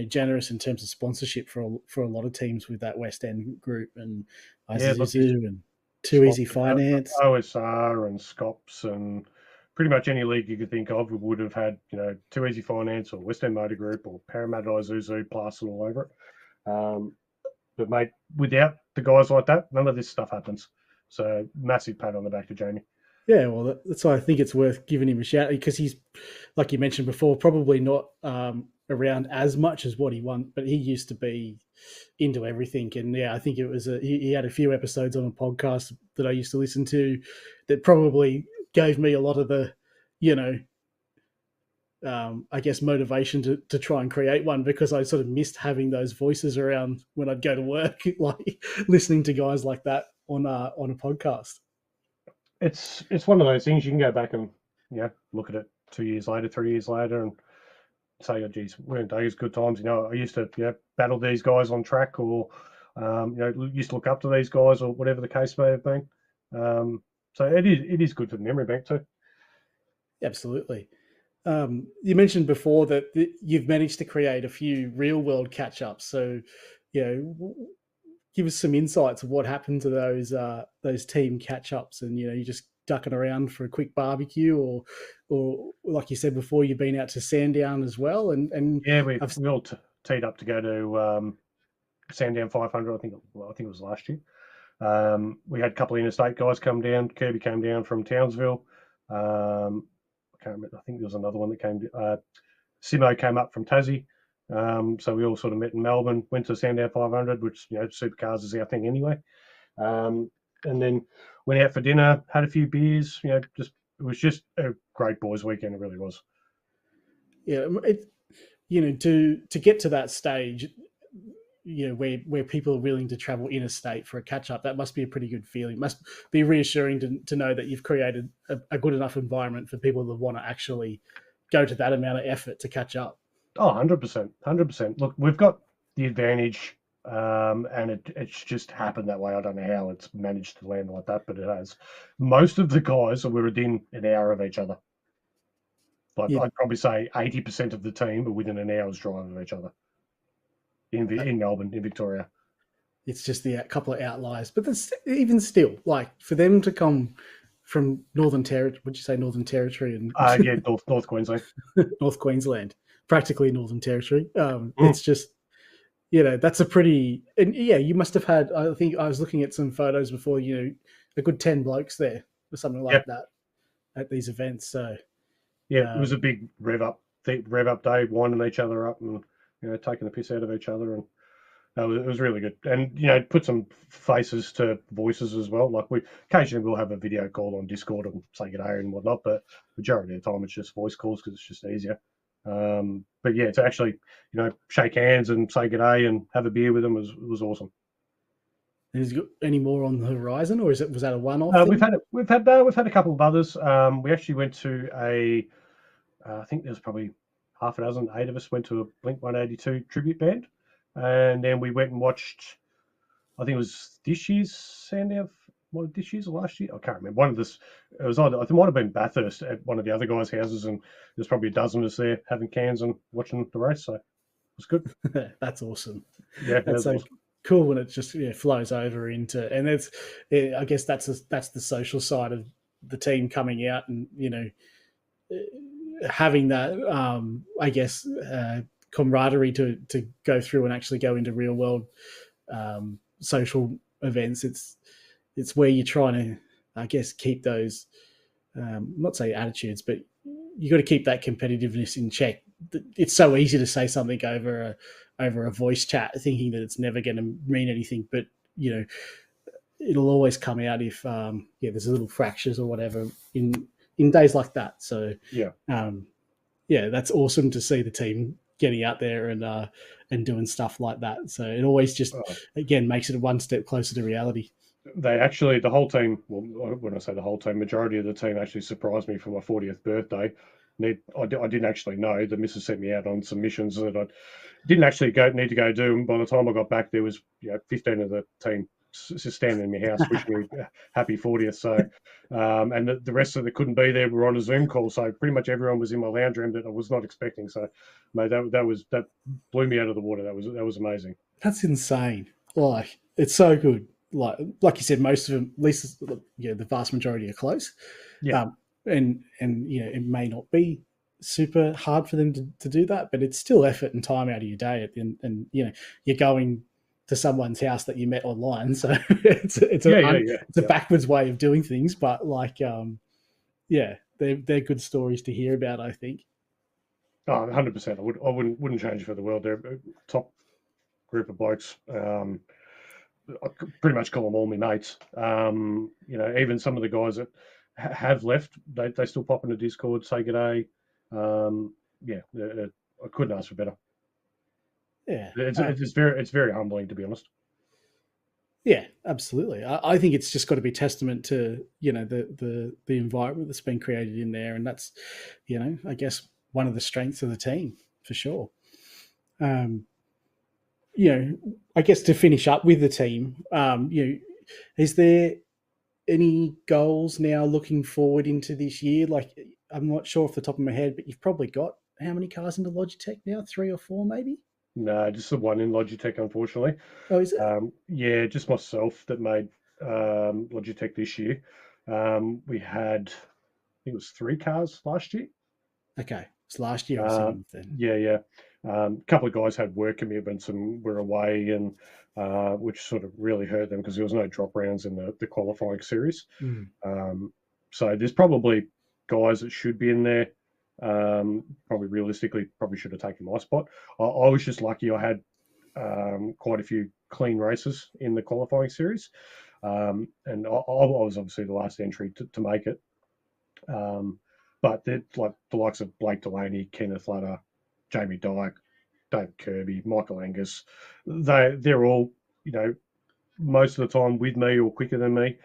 generous in terms of sponsorship for a lot of teams with that West End group and
Yeah, look,
Isuzu and Too Easy Finance,
OSR and Scops, and pretty much any league you could think of would have had, Too Easy Finance or West End Motor Group or Parramatta Isuzu plastered all over it. But mate, without the guys like that, none of this stuff happens. So massive pat on the back to Jamie.
Yeah, well, that's why I think it's worth giving him a shout, because he's, like you mentioned before, probably not around as much as what he won, but he used to be into everything. And yeah, I think it was he had a few episodes on a podcast that I used to listen to that probably gave me a lot of the, I guess, motivation to try and create one, because I sort of missed having those voices around when I'd go to work, like listening to guys like that on a podcast.
It's one of those things you can go back and look at it 2 years later, 3 years later, and say, oh geez, weren't those good times? I used to battle these guys on track, or used to look up to these guys, or whatever the case may have been. So it is good for the memory bank too.
Absolutely. You mentioned before that you've managed to create a few real world catch ups. So, give us some insights of what happened to those team catch ups, and you just ducking around for a quick barbecue, or like you said before, you've been out to Sandown as well, and
yeah, we all teed up to go to Sandown 500. I think it was last year. We had a couple of interstate guys come down. Kirby came down from Townsville. I can't remember. I think there was another one that came. Simo came up from Tassie. So we all sort of met in Melbourne, went to Sandown 500, which, supercars is our thing anyway. And then went out for dinner, had a few beers. It was just a great boys' weekend. It really was.
Yeah, to get to that stage, where people are willing to travel interstate for a catch up, that must be a pretty good feeling. It must be reassuring to know that you've created a good enough environment for people that want to actually go to that amount of effort to catch up.
Oh, 100%. 100%. Look, we've got the advantage, and it's just happened that way. I don't know how it's managed to land like that, but it has. Most of the guys are within an hour of each other. Like, I'd probably say 80% of the team are within an hour's drive of each other in Melbourne, in Victoria.
It's just the couple of outliers, but even still, like, for them to come from Northern Territory, would you say Northern Territory? And
yeah, North Queensland.
North Queensland, practically Northern Territory. It's just, that's a pretty, and yeah, you must have had, I think I was looking at some photos before, a good 10 blokes there or something like that at these events. So
yeah, it was a big rev up day, winding each other up and taking the piss out of each other, and it was really good. And put some faces to voices as well. Like, we occasionally will have a video call on Discord and say good day and whatnot, but majority of the time it's just voice calls because it's just easier. But yeah, to actually shake hands and say good day and have a beer with them was awesome.
Is there any more on the horizon, or was that a one-off?
We've had a couple of others. We actually went to I think there's probably half a dozen, 8 of us went to a Blink 182 tribute band, and then we went and watched. I think it was this year's Sandown. What, this year's or last year? I can't remember. One of this. It was either, I think it might have been Bathurst at one of the other guys' houses, and there's probably a dozen of us there having cans and watching the race. So it was good.
That's awesome.
Yeah,
that's so awesome. Cool when it just flows over into, and it's, I guess that's the social side of the team coming out and having that I guess camaraderie to go through and actually go into real world social events. It's where you're trying to, I guess, keep those not say attitudes, but you got to keep that competitiveness in check. It's so easy to say something over a voice chat thinking that it's never going to mean anything, but it'll always come out if there's little fractures or whatever in days like that. So
Yeah.
That's awesome to see the team getting out there and doing stuff like that. So it always just again makes it one step closer to reality.
They actually, the whole team, well, when I say the whole team, majority of the team actually surprised me for my 40th birthday. I didn't actually know. The missus sent me out on some missions that I didn't actually need to go do. And by the time I got back, there was 15 of the team just standing in my house wishing me happy 40th. So, and the rest of them couldn't be there. We were on a Zoom call, so pretty much everyone was in my lounge room that I was not expecting. So, mate, that blew me out of the water. That was amazing.
That's insane. Like, it's so good. Like you said, most of them, at least the vast majority are close.
Yeah.
And it may not be super hard for them to do that, but it's still effort and time out of your day. And you're going to someone's house that you met online, so it's a backwards way of doing things. But they're good stories to hear about, I think.
Oh, 100%. I wouldn't change it for the world. They're a top group of blokes. I pretty much call them all my mates. Even some of the guys that have left, they still pop into Discord, say good day. I couldn't ask for better.
Yeah,
it's very humbling, to be honest.
Yeah, absolutely. I think it's just got to be testament to the environment that's been created in there, and that's I guess one of the strengths of the team for sure. I guess to finish up with the team, is there any goals now looking forward into this year? Like, I'm not sure off the top of my head, but you've probably got how many cars into Logitech now? 3 or 4, maybe?
No, just the one in Logitech, unfortunately.
Oh, is it?
Just myself that made Logitech this year. We had, I think it was 3 cars last year.
Okay, it's last year I was thinking then.
Yeah. A couple of guys had work commitments and were away, and which sort of really hurt them because there was no drop rounds in the qualifying series. So there's probably guys that should be in there. Probably realistically, probably should have taken my spot. I was just lucky. I had quite a few clean races in the qualifying series, and I was obviously the last entry to make it. But like the likes of Blake Delaney, Kenneth Lutter, Jamie Dyke, David Kirby, Michael Angus, they're all, most of the time with me or quicker than me.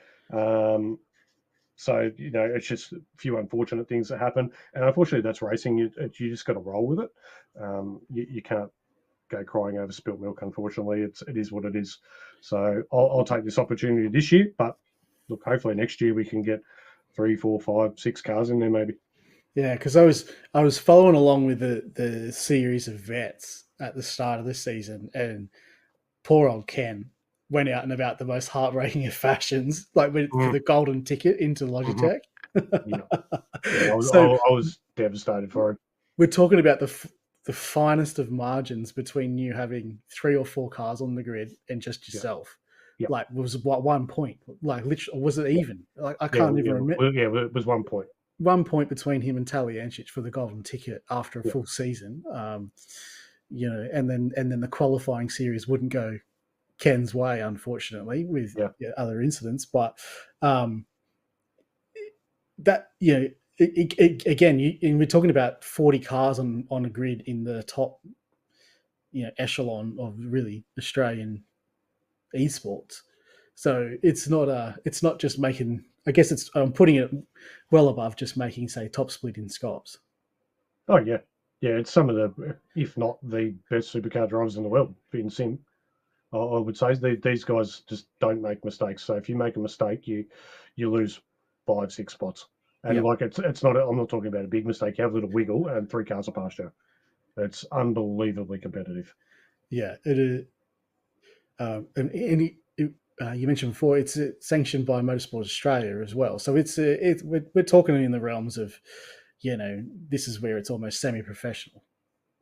So, it's just a few unfortunate things that happen. And unfortunately, that's racing. You just got to roll with it. You can't go crying over spilt milk, unfortunately. It is what it is. So I'll take this opportunity this year. But look, hopefully next year we can get 3, 4, 5, 6 cars in there maybe.
Yeah, because I was following along with the series of vets at the start of the season, and poor old Ken went out in about the most heartbreaking of fashions, like for the golden ticket into Logitech.
I was devastated for him.
We're talking about the finest of margins between you having 3 or 4 cars on the grid and just yourself.
Yep.
Like, was what 1 point? Like, literally, was it even? Like, I can't even remember.
It was 1 point.
1 point between him and Talyancic for the golden ticket after a full season. And then the qualifying series wouldn't go Ken's way, unfortunately, with other incidents. But that again, we're talking about 40 cars on a grid in the top echelon of really Australian esports. So it's not just making. I guess I'm putting it well above just making, say, top split in Scops.
Oh yeah. It's some of the, if not the best supercar drivers in the world in sim. I would say these guys just don't make mistakes. So if you make a mistake, you lose 5, 6 spots. And it's not. I'm not talking about a big mistake. You have a little wiggle, and 3 cars are past you. It's unbelievably competitive.
Yeah, it is. You mentioned before it's sanctioned by Motorsport Australia as well. So we're talking in the realms of, this is where it's almost semi-professional.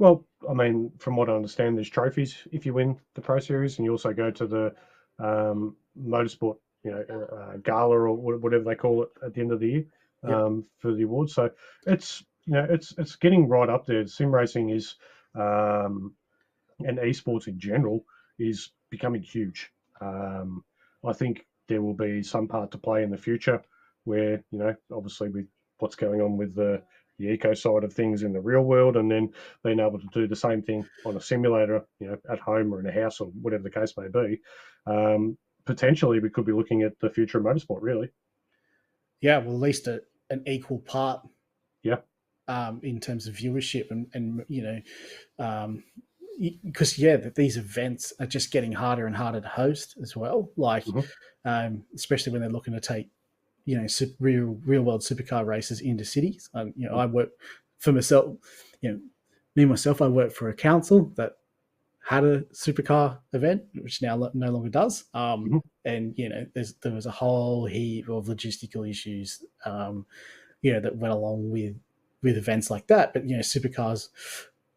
Well, I mean, from what I understand, there's trophies if you win the Pro Series, and you also go to the Motorsport, gala or whatever they call it at the end of the year for the awards. So it's getting right up there. Sim racing is, and esports in general is becoming huge. I think there will be some part to play in the future where, obviously with what's going on with the eco side of things in the real world, and then being able to do the same thing on a simulator, at home or in a house or whatever the case may be. Potentially, we could be looking at the future of motorsport, really.
Yeah, well, at least an equal part.
Yeah.
In terms of viewership and because these events are just getting harder and harder to host as well. Like, especially when they're looking to take real world supercar races into cities. I work for myself. Myself, I work for a council that had a supercar event, which now no longer does. And there was a whole heap of logistical issues, that went along with events like that. But supercars,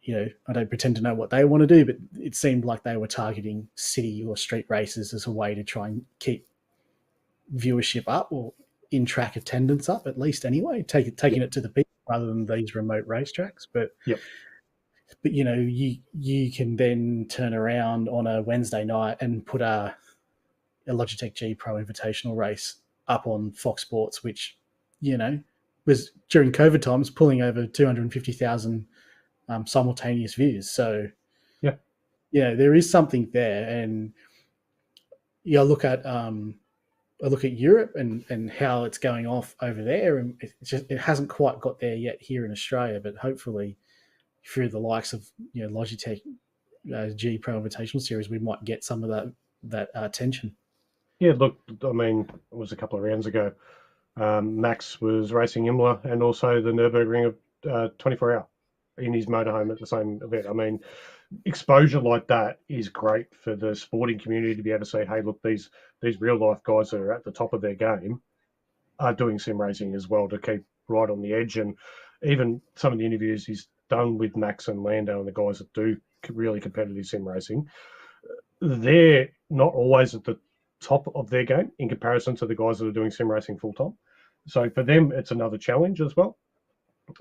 I don't pretend to know what they want to do, but it seemed like they were targeting city or street races as a way to try and keep viewership up or in-track attendance up, at least anyway, taking it to the people rather than these remote racetracks. But you can then turn around on a Wednesday night and put a Logitech G Pro Invitational race up on Fox Sports, which was during COVID times pulling over 250,000 simultaneous views. So there is something there. And I look at Europe and how it's going off over there, and it hasn't quite got there yet here in Australia. But hopefully, through the likes of Logitech G Pro Invitational Series, we might get some of that attention.
Yeah, look, I mean, it was a couple of rounds ago. Max was racing Imola and also the Nürburgring of 24 Hour in his motorhome at the same event. I mean, exposure like that is great for the sporting community to be able to say, hey, look, these real life guys that are at the top of their game are doing sim racing as well, to keep right on the edge. And even some of the interviews he's done with Max and Lando and the guys that do really competitive sim racing, they're not always at the top of their game in comparison to the guys that are doing sim racing full time. So for them, it's another challenge as well.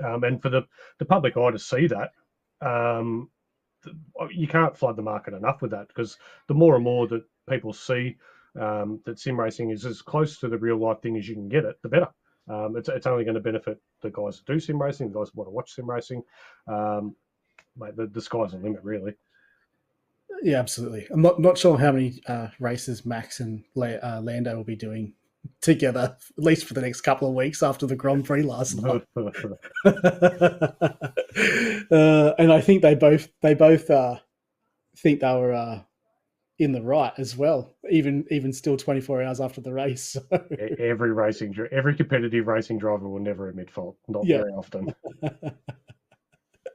And for the public eye to see that, you can't flood the market enough with that, because the more and more that people see that sim racing is as close to the real life thing as you can get it, the better. It's only going to benefit the guys that do sim racing, the guys that want to watch sim racing. The sky's the limit, really.
Yeah, absolutely. I'm not sure how many races Max and Lando will be doing together, at least for the next couple of weeks after the Grand Prix last night. And I think they both think they were in the right as well, even still 24 hours after the race. So.
Every competitive racing driver will never admit fault. Not very often.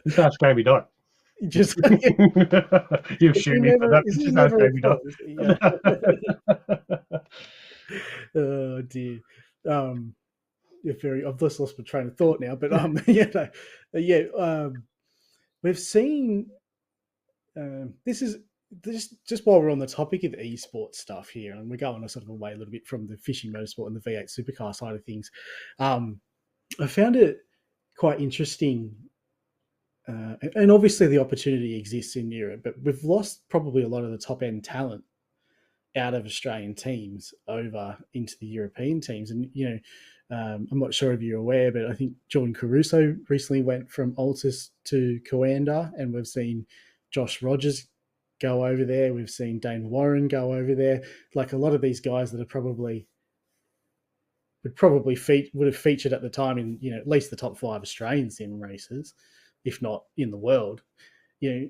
Just ask Jamie Dot.
Just
you'll shoot me for that. Just ask Jamie Dot.
Oh dear. I've just lost my train of thought now, but we've seen. This is just while we're on the topic of esports stuff here, and we're going sort of away a little bit from the Fishy Motorsport and the V8 supercar side of things. I found it quite interesting. And obviously the opportunity exists in Europe, but we've lost probably a lot of the top end talent out of Australian teams over into the European teams. And, I'm not sure if you're aware, but I think Jordan Caruso recently went from Altus to Coanda, and we've seen Josh Rogers go over there. We've seen Dane Warren go over there. Like a lot of these guys that are would have featured at the time in, at least the top 5 Australian sim races, if not in the world. Is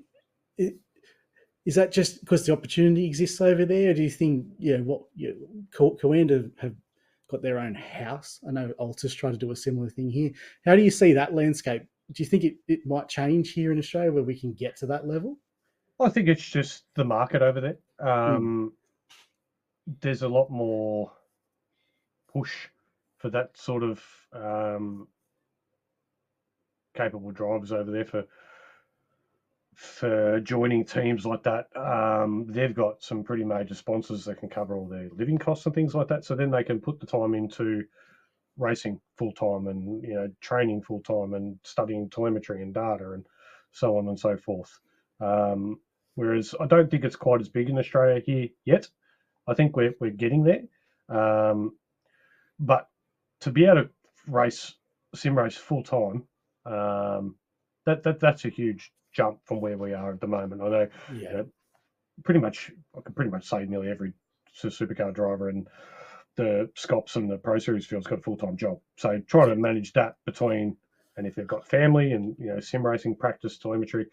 that just because the opportunity exists over there? Or do you think, Coanda have got their own house? I know Altus tried to do a similar thing here. How do you see that landscape? Do you think it might change here in Australia where we can get to that level?
I think it's just the market over there. There's a lot more push for that sort of capable drivers over there for joining teams like that. They've got some pretty major sponsors that can cover all their living costs and things like that. So then they can put the time into racing full time and training full time and studying telemetry and data and so on and so forth. Whereas I don't think it's quite as big in Australia here yet. I think we're getting there. But to be able to sim race full time, that's a huge jump from where we are at the moment. I know,
Yeah.
I can pretty much say nearly every supercar driver in the Scops and the Pro Series field's got a full-time job. So trying to manage that between, and if they've got family and sim racing practice, telemetry,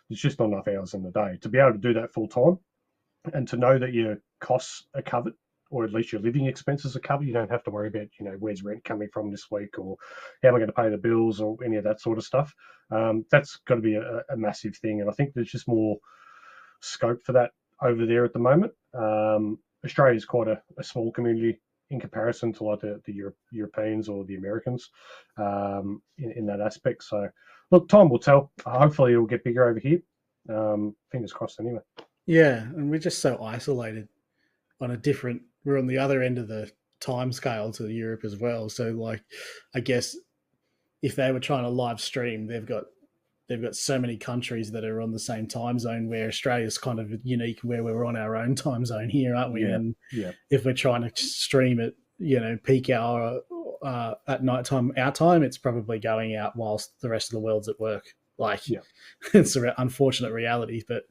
there's just not enough hours in the day to be able to do that full time, and to know that your costs are covered, or at least your living expenses are covered. You don't have to worry about, where's rent coming from this week, or how am I going to pay the bills, or any of that sort of stuff. That's got to be a massive thing, and I think there's just more scope for that over there at the moment. Australia is quite a small community in comparison to like the Europeans or the Americans in that aspect. So, look, time will tell. Hopefully, it'll get bigger over here. Fingers crossed, anyway.
Yeah, and we're just so isolated on a different. We're on the other end of the time scale to Europe as well. So, like, I guess if they were trying to live stream, they've got so many countries that are on the same time zone, where Australia's kind of unique, where we're on our own time zone here, aren't we?
Yeah,
and
yeah.
If we're trying to stream it, peak hour at night time, our time, it's probably going out whilst the rest of the world's at work. Like,
Yeah.
It's an unfortunate reality, but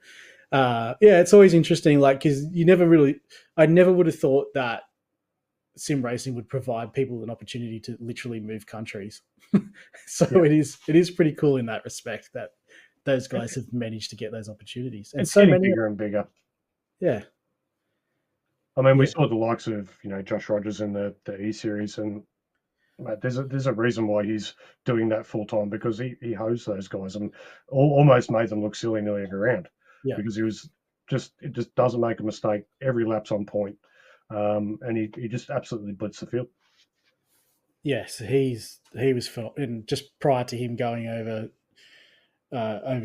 it's always interesting. Like, because I never would have thought that sim racing would provide people an opportunity to literally move countries. So it is pretty cool in that respect that those guys have managed to get those opportunities. And
it's
so
getting
many
bigger and bigger.
Yeah.
I mean, we saw the likes of, Josh Rogers in the E Series, and there's a reason why he's doing that full time, because he hosed those guys and almost made them look silly nearly every round.
Yeah.
Because it just doesn't make a mistake. Every lap's on point. And he just absolutely blitzed the field.
Yes, he was, and just prior to him going over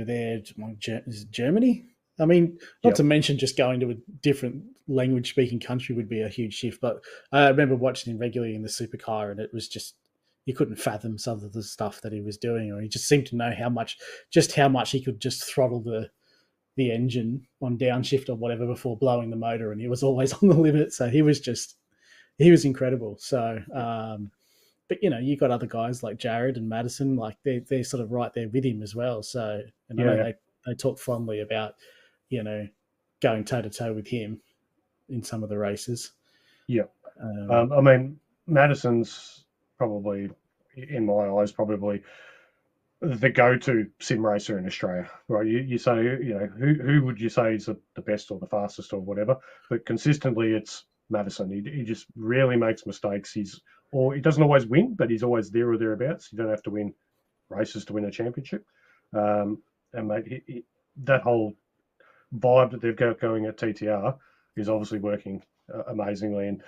there, is it Germany? I mean, not to mention just going to a different language speaking country would be a huge shift. But I remember watching him regularly in the supercar, and it was just, you couldn't fathom some of the stuff that he was doing, or he just seemed to know how much he could just throttle the engine on downshift or whatever before blowing the motor, and he was always on the limit. So he was incredible. So, but you got other guys like Jared and Madison, like they're sort of right there with him as well. So, and I know they talk fondly about, going toe to toe with him in some of the races.
Yeah. I mean, Madison's probably, in my eyes, probably the go-to sim racer in Australia, right? You say, who would you say is the best or the fastest or whatever? But consistently, it's Madison. He just rarely makes mistakes. He doesn't always win, but he's always there or thereabouts. You don't have to win races to win a championship. And mate, that whole vibe that they've got going at TTR is obviously working amazingly. And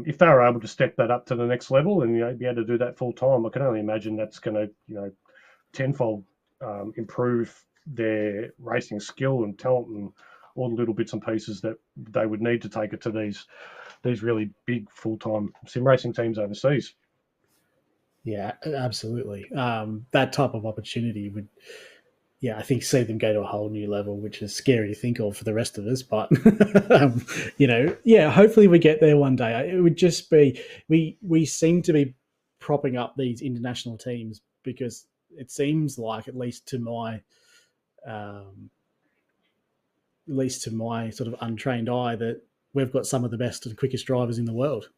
if they were able to step that up to the next level and be able to do that full time, I can only imagine that's going to tenfold improve their racing skill and talent and all the little bits and pieces that they would need to take it to these really big full-time sim racing teams overseas.
Yeah, absolutely. That type of opportunity would, I think, see them go to a whole new level, which is scary to think of for the rest of us. But, hopefully we get there one day. It would just be, we seem to be propping up these international teams because it seems like, at least to my sort of untrained eye, that we've got some of the best and quickest drivers in the world.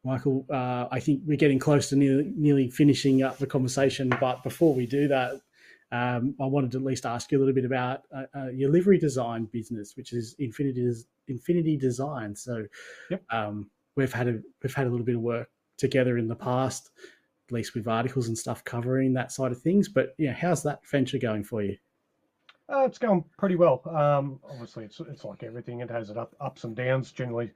Michael, I think we're getting close to nearly finishing up the conversation. But before we do that, I wanted to at least ask you a little bit about your livery design business, which is Infinity Design. So, we've had a little bit of work together in the past, at least with articles and stuff covering that side of things. But how's that venture going for you?
It's going pretty well. Obviously, it's like everything; it has its ups and downs. Generally,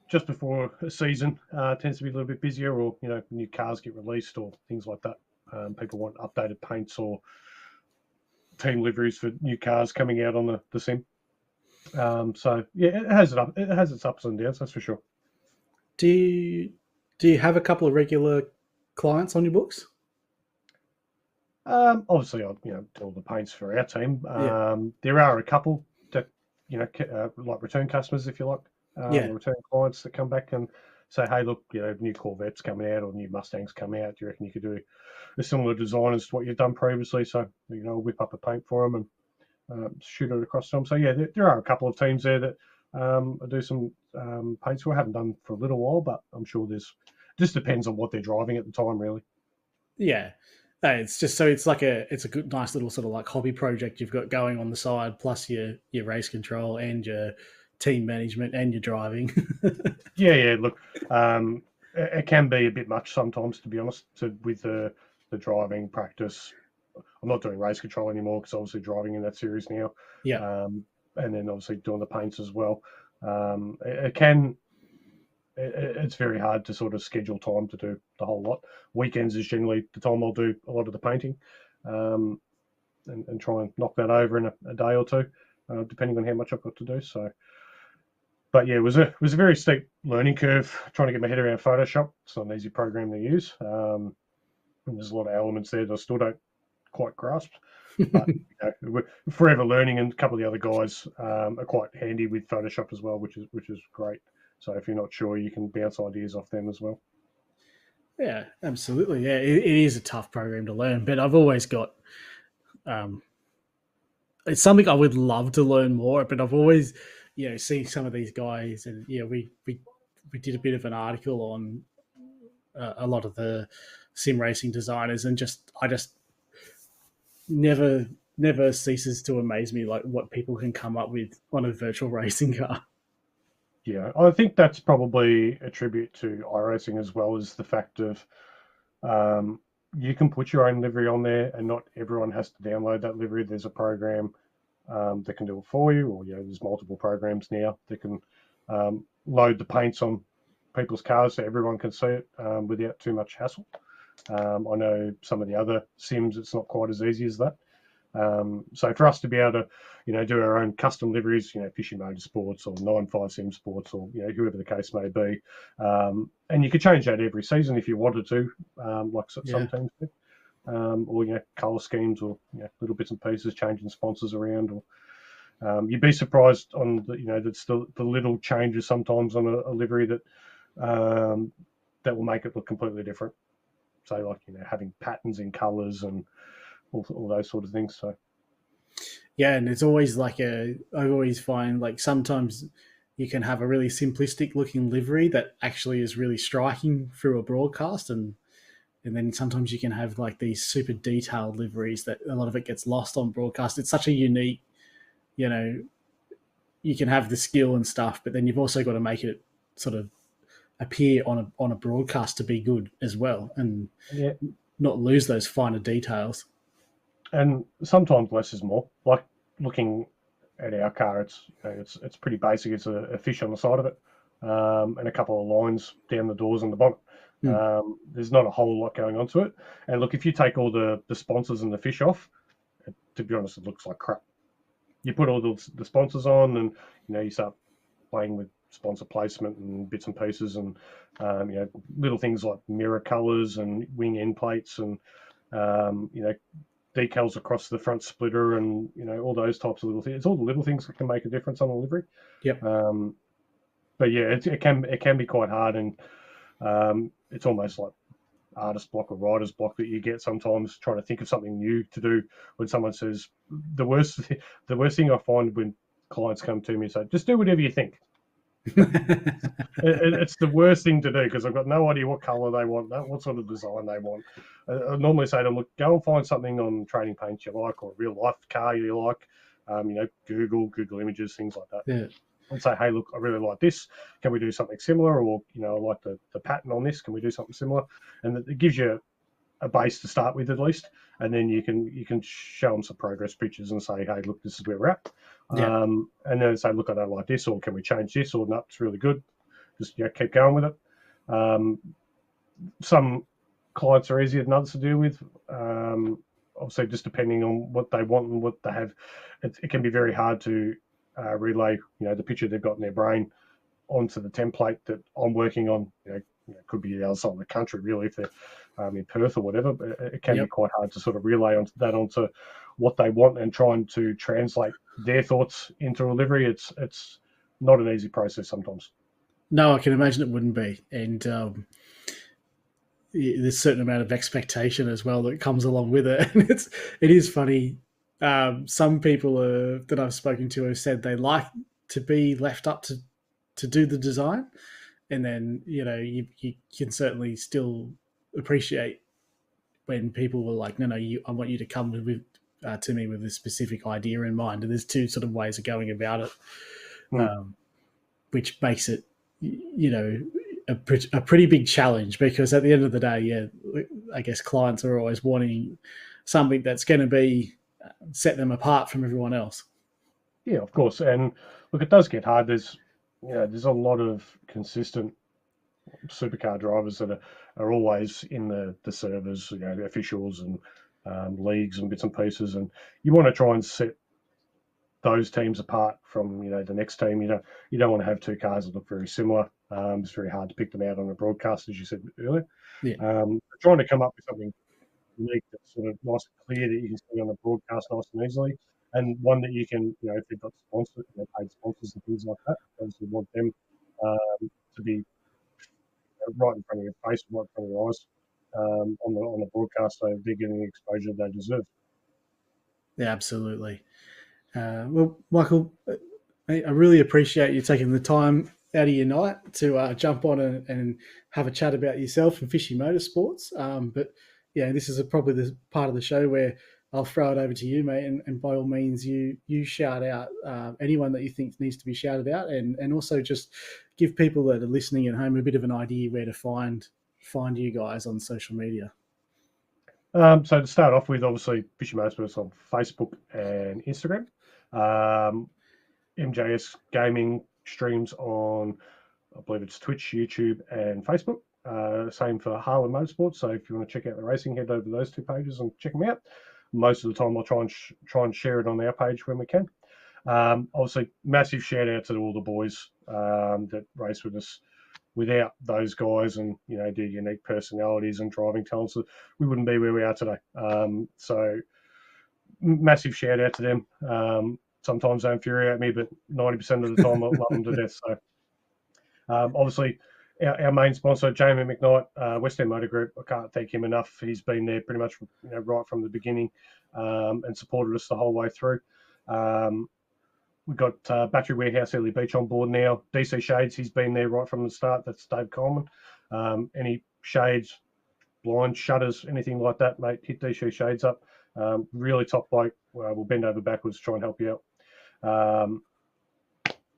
just before a season tends to be a little bit busier, or new cars get released or things like that. People want updated paints or team liveries for new cars coming out on the sim. It has its ups and downs, that's for sure.
Do you have a couple of regular clients on your books?
Obviously, I do all the paints for our team. There are a couple that like return customers, if you like.
Yeah.
return clients that come back and say, hey, look, new Corvette's coming out or new Mustang's coming out. Do you reckon you could do a similar design as to what you've done previously? So, whip up a paint for them and shoot it across to them. So, yeah, there are a couple of teams there that do some paints we haven't done for a little while, but I'm sure just depends on what they're driving at the time, really.
Yeah. It's just so it's a good, nice little sort of like hobby project you've got going on the side, plus your race control and your team management and your driving.
Yeah. Look, it can be a bit much sometimes, to be honest, with the driving practice. I'm not doing race control anymore because obviously driving in that series now.
Yeah.
And then obviously doing the paints as well. It's very hard to sort of schedule time to do the whole lot. Weekends is generally the time I'll do a lot of the painting, and try and knock that over in a day or two, depending on how much I've got to do. So, but yeah, it was a very steep learning curve trying to get my head around Photoshop. It's not an easy program to use. And there's a lot of elements there that I still don't quite grasp. But we're forever learning, and a couple of the other guys are quite handy with Photoshop as well, which is great. So if you're not sure, you can bounce ideas off them as well.
Yeah, absolutely. Yeah, it is a tough program to learn, but I've always got. It's something I would love to learn more, but I've always, seen some of these guys, and we did a bit of an article on a lot of the sim racing designers, and I just never ceases to amaze me like what people can come up with on a virtual racing car.
Yeah, I think that's probably a tribute to iRacing as well as the fact of you can put your own livery on there, and not everyone has to download that livery. There's a program that can do it for you, or there's multiple programs now that can load the paints on people's cars so everyone can see it without too much hassle. I know some of the other sims, it's not quite as easy as that. So for us to be able to, do our own custom liveries, Fishy Motorsports or 9.5 Sim Sports or, whoever the case may be. And you could change that every season if you wanted to, like some teams do. Or, colour schemes or, little bits and pieces, changing sponsors around. Or you'd be surprised on that's the little changes sometimes on a livery that will make it look completely different. So like, having patterns in colours and all those sort of things. So
yeah, and it's always I always find like sometimes you can have a really simplistic looking livery that actually is really striking through a broadcast, and then sometimes you can have like these super detailed liveries that a lot of it gets lost on broadcast. It's such a unique, you can have the skill and stuff, but then you've also got to make it sort of appear on a broadcast to be good as well, and not lose those finer details.
And sometimes less is more. Like looking at our car, it's pretty basic. It's a fish on the side of it, and a couple of lines down the doors and the bonnet. There's not a whole lot going onto it. And look, if you take all the sponsors and the fish off, to be honest, it looks like crap. You put all the sponsors on, and you start playing with sponsor placement and bits and pieces, and little things like mirror colors and wing end plates, and decals across the front splitter, and all those types of little things. It's all the little things that can make a difference on a livery.
Yep.
But yeah, it can be quite hard, and it's almost like artist block or writer's block that you get sometimes trying to think of something new to do when someone says the worst thing I find when clients come to me and say, just do whatever you think. It's the worst thing to do because I've got no idea what color they want, what sort of design they want. I normally say to them, look, go and find something on Trading Paints you like, or a real life car you like. Google images, things like that.
Yeah.
And say, hey, look, I really like this. Can we do something similar? Or I like the pattern on this. Can we do something similar? And it gives you a base to start with at least, and then you can show them some progress pictures and say, hey, look, this is where we're at.
Yeah.
And then say, look, I don't like this, or can we change this? Or no, it's really good. Just keep going with it. Some clients are easier than others to deal with. Obviously, just depending on what they want and what they have, it can be very hard to relay, the picture they've got in their brain onto the template that I'm working on. Could be the other side of the country, really, if they're in Perth or whatever. But it can be quite hard to sort of relay onto what they want and trying to translate their thoughts into a livery. It's not an easy process sometimes.
No, I can imagine it wouldn't be. And there's a certain amount of expectation as well that comes along with it. And it is funny. Some people that I've spoken to have said they like to be left up to do the design, and then you can certainly still appreciate when people were like, no, I want you to come with to me with a specific idea in mind. And there's two sort of ways of going about it, which makes it, a pretty big challenge, because at the end of the day, I guess clients are always wanting something that's going to be set them apart from everyone else.
Yeah, of course. And look, it does get hard. There's a lot of consistent supercar drivers that are always in the servers, the officials and leagues and bits and pieces, and you want to try and set those teams apart from the next team. You don't want to have two cars that look very similar. It's very hard to pick them out on a broadcast, as you said earlier.
Yeah.
Trying to come up with something unique that's sort of nice and clear that you can see on the broadcast nice and easily, and one that you can, if they've got sponsors, paid sponsors and things like that, obviously want them to be right in front of your face, right in front of your eyes on the broadcast, so they're getting the exposure they deserve.
Yeah, absolutely. Well, Michael, I really appreciate you taking the time out of your night to jump on and have a chat about yourself and Fishy Motorsports. But this is probably the part of the show where I'll throw it over to you, mate, and by all means, you shout out anyone that you think needs to be shouted out, and also just give people that are listening at home a bit of an idea where to find you guys on social media.
So to start off with, obviously, Fishy Motorsports on Facebook and Instagram. MJS Gaming streams on, I believe it's Twitch, YouTube, and Facebook. Same for Harlan Motorsports. So if you want to check out the racing, head over to those two pages and check them out. Most of the time, I'll try and share it on our page when we can. Obviously, massive shout out to all the boys that race with us. Without those guys and their unique personalities and driving talents, we wouldn't be where we are today. So massive shout out to them. Sometimes they infuriate me, but 90% of the time I love them to death. So obviously our main sponsor, Jamie McKnight, West End Motor Group, I can't thank him enough. He's been there pretty much right from the beginning and supported us the whole way through. We've got Battery Warehouse Early Beach on board now. DC Shades, he's been there right from the start. That's Dave Coleman. Any shades, blinds, shutters, anything like that, mate, hit DC Shades up. Really top bloke. We'll bend over backwards to try and help you out.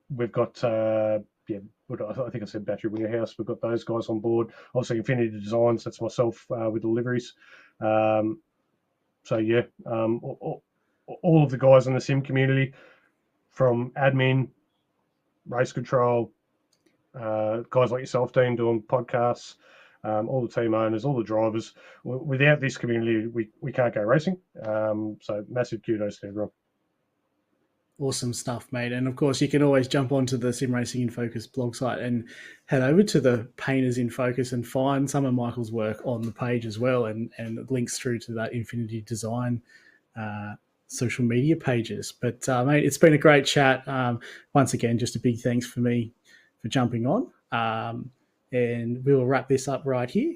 We've got, I think I said Battery Warehouse. We've got those guys on board. Obviously, Infinity Designs, that's myself with deliveries. All of the guys in the sim community, from admin, race control, guys like yourself, Dean, doing podcasts, all the team owners, all the drivers. Without this community, we can't go racing. So massive kudos to everyone.
Awesome stuff, mate. And of course, you can always jump onto the Sim Racing in Focus blog site and head over to the Painters in Focus and find some of Michael's work on the page as well, and links through to that Infinity Design social media pages. But mate, it's been a great chat. Once again, just a big thanks for me for jumping on. And we will wrap this up right here.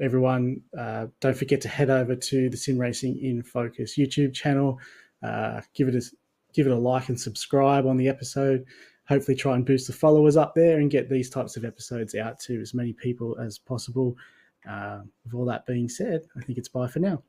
Everyone, don't forget to head over to the Sim Racing in Focus YouTube channel. Give it a like and subscribe on the episode. Hopefully try and boost the followers up there and get these types of episodes out to as many people as possible. With all that being said, I think it's bye for now.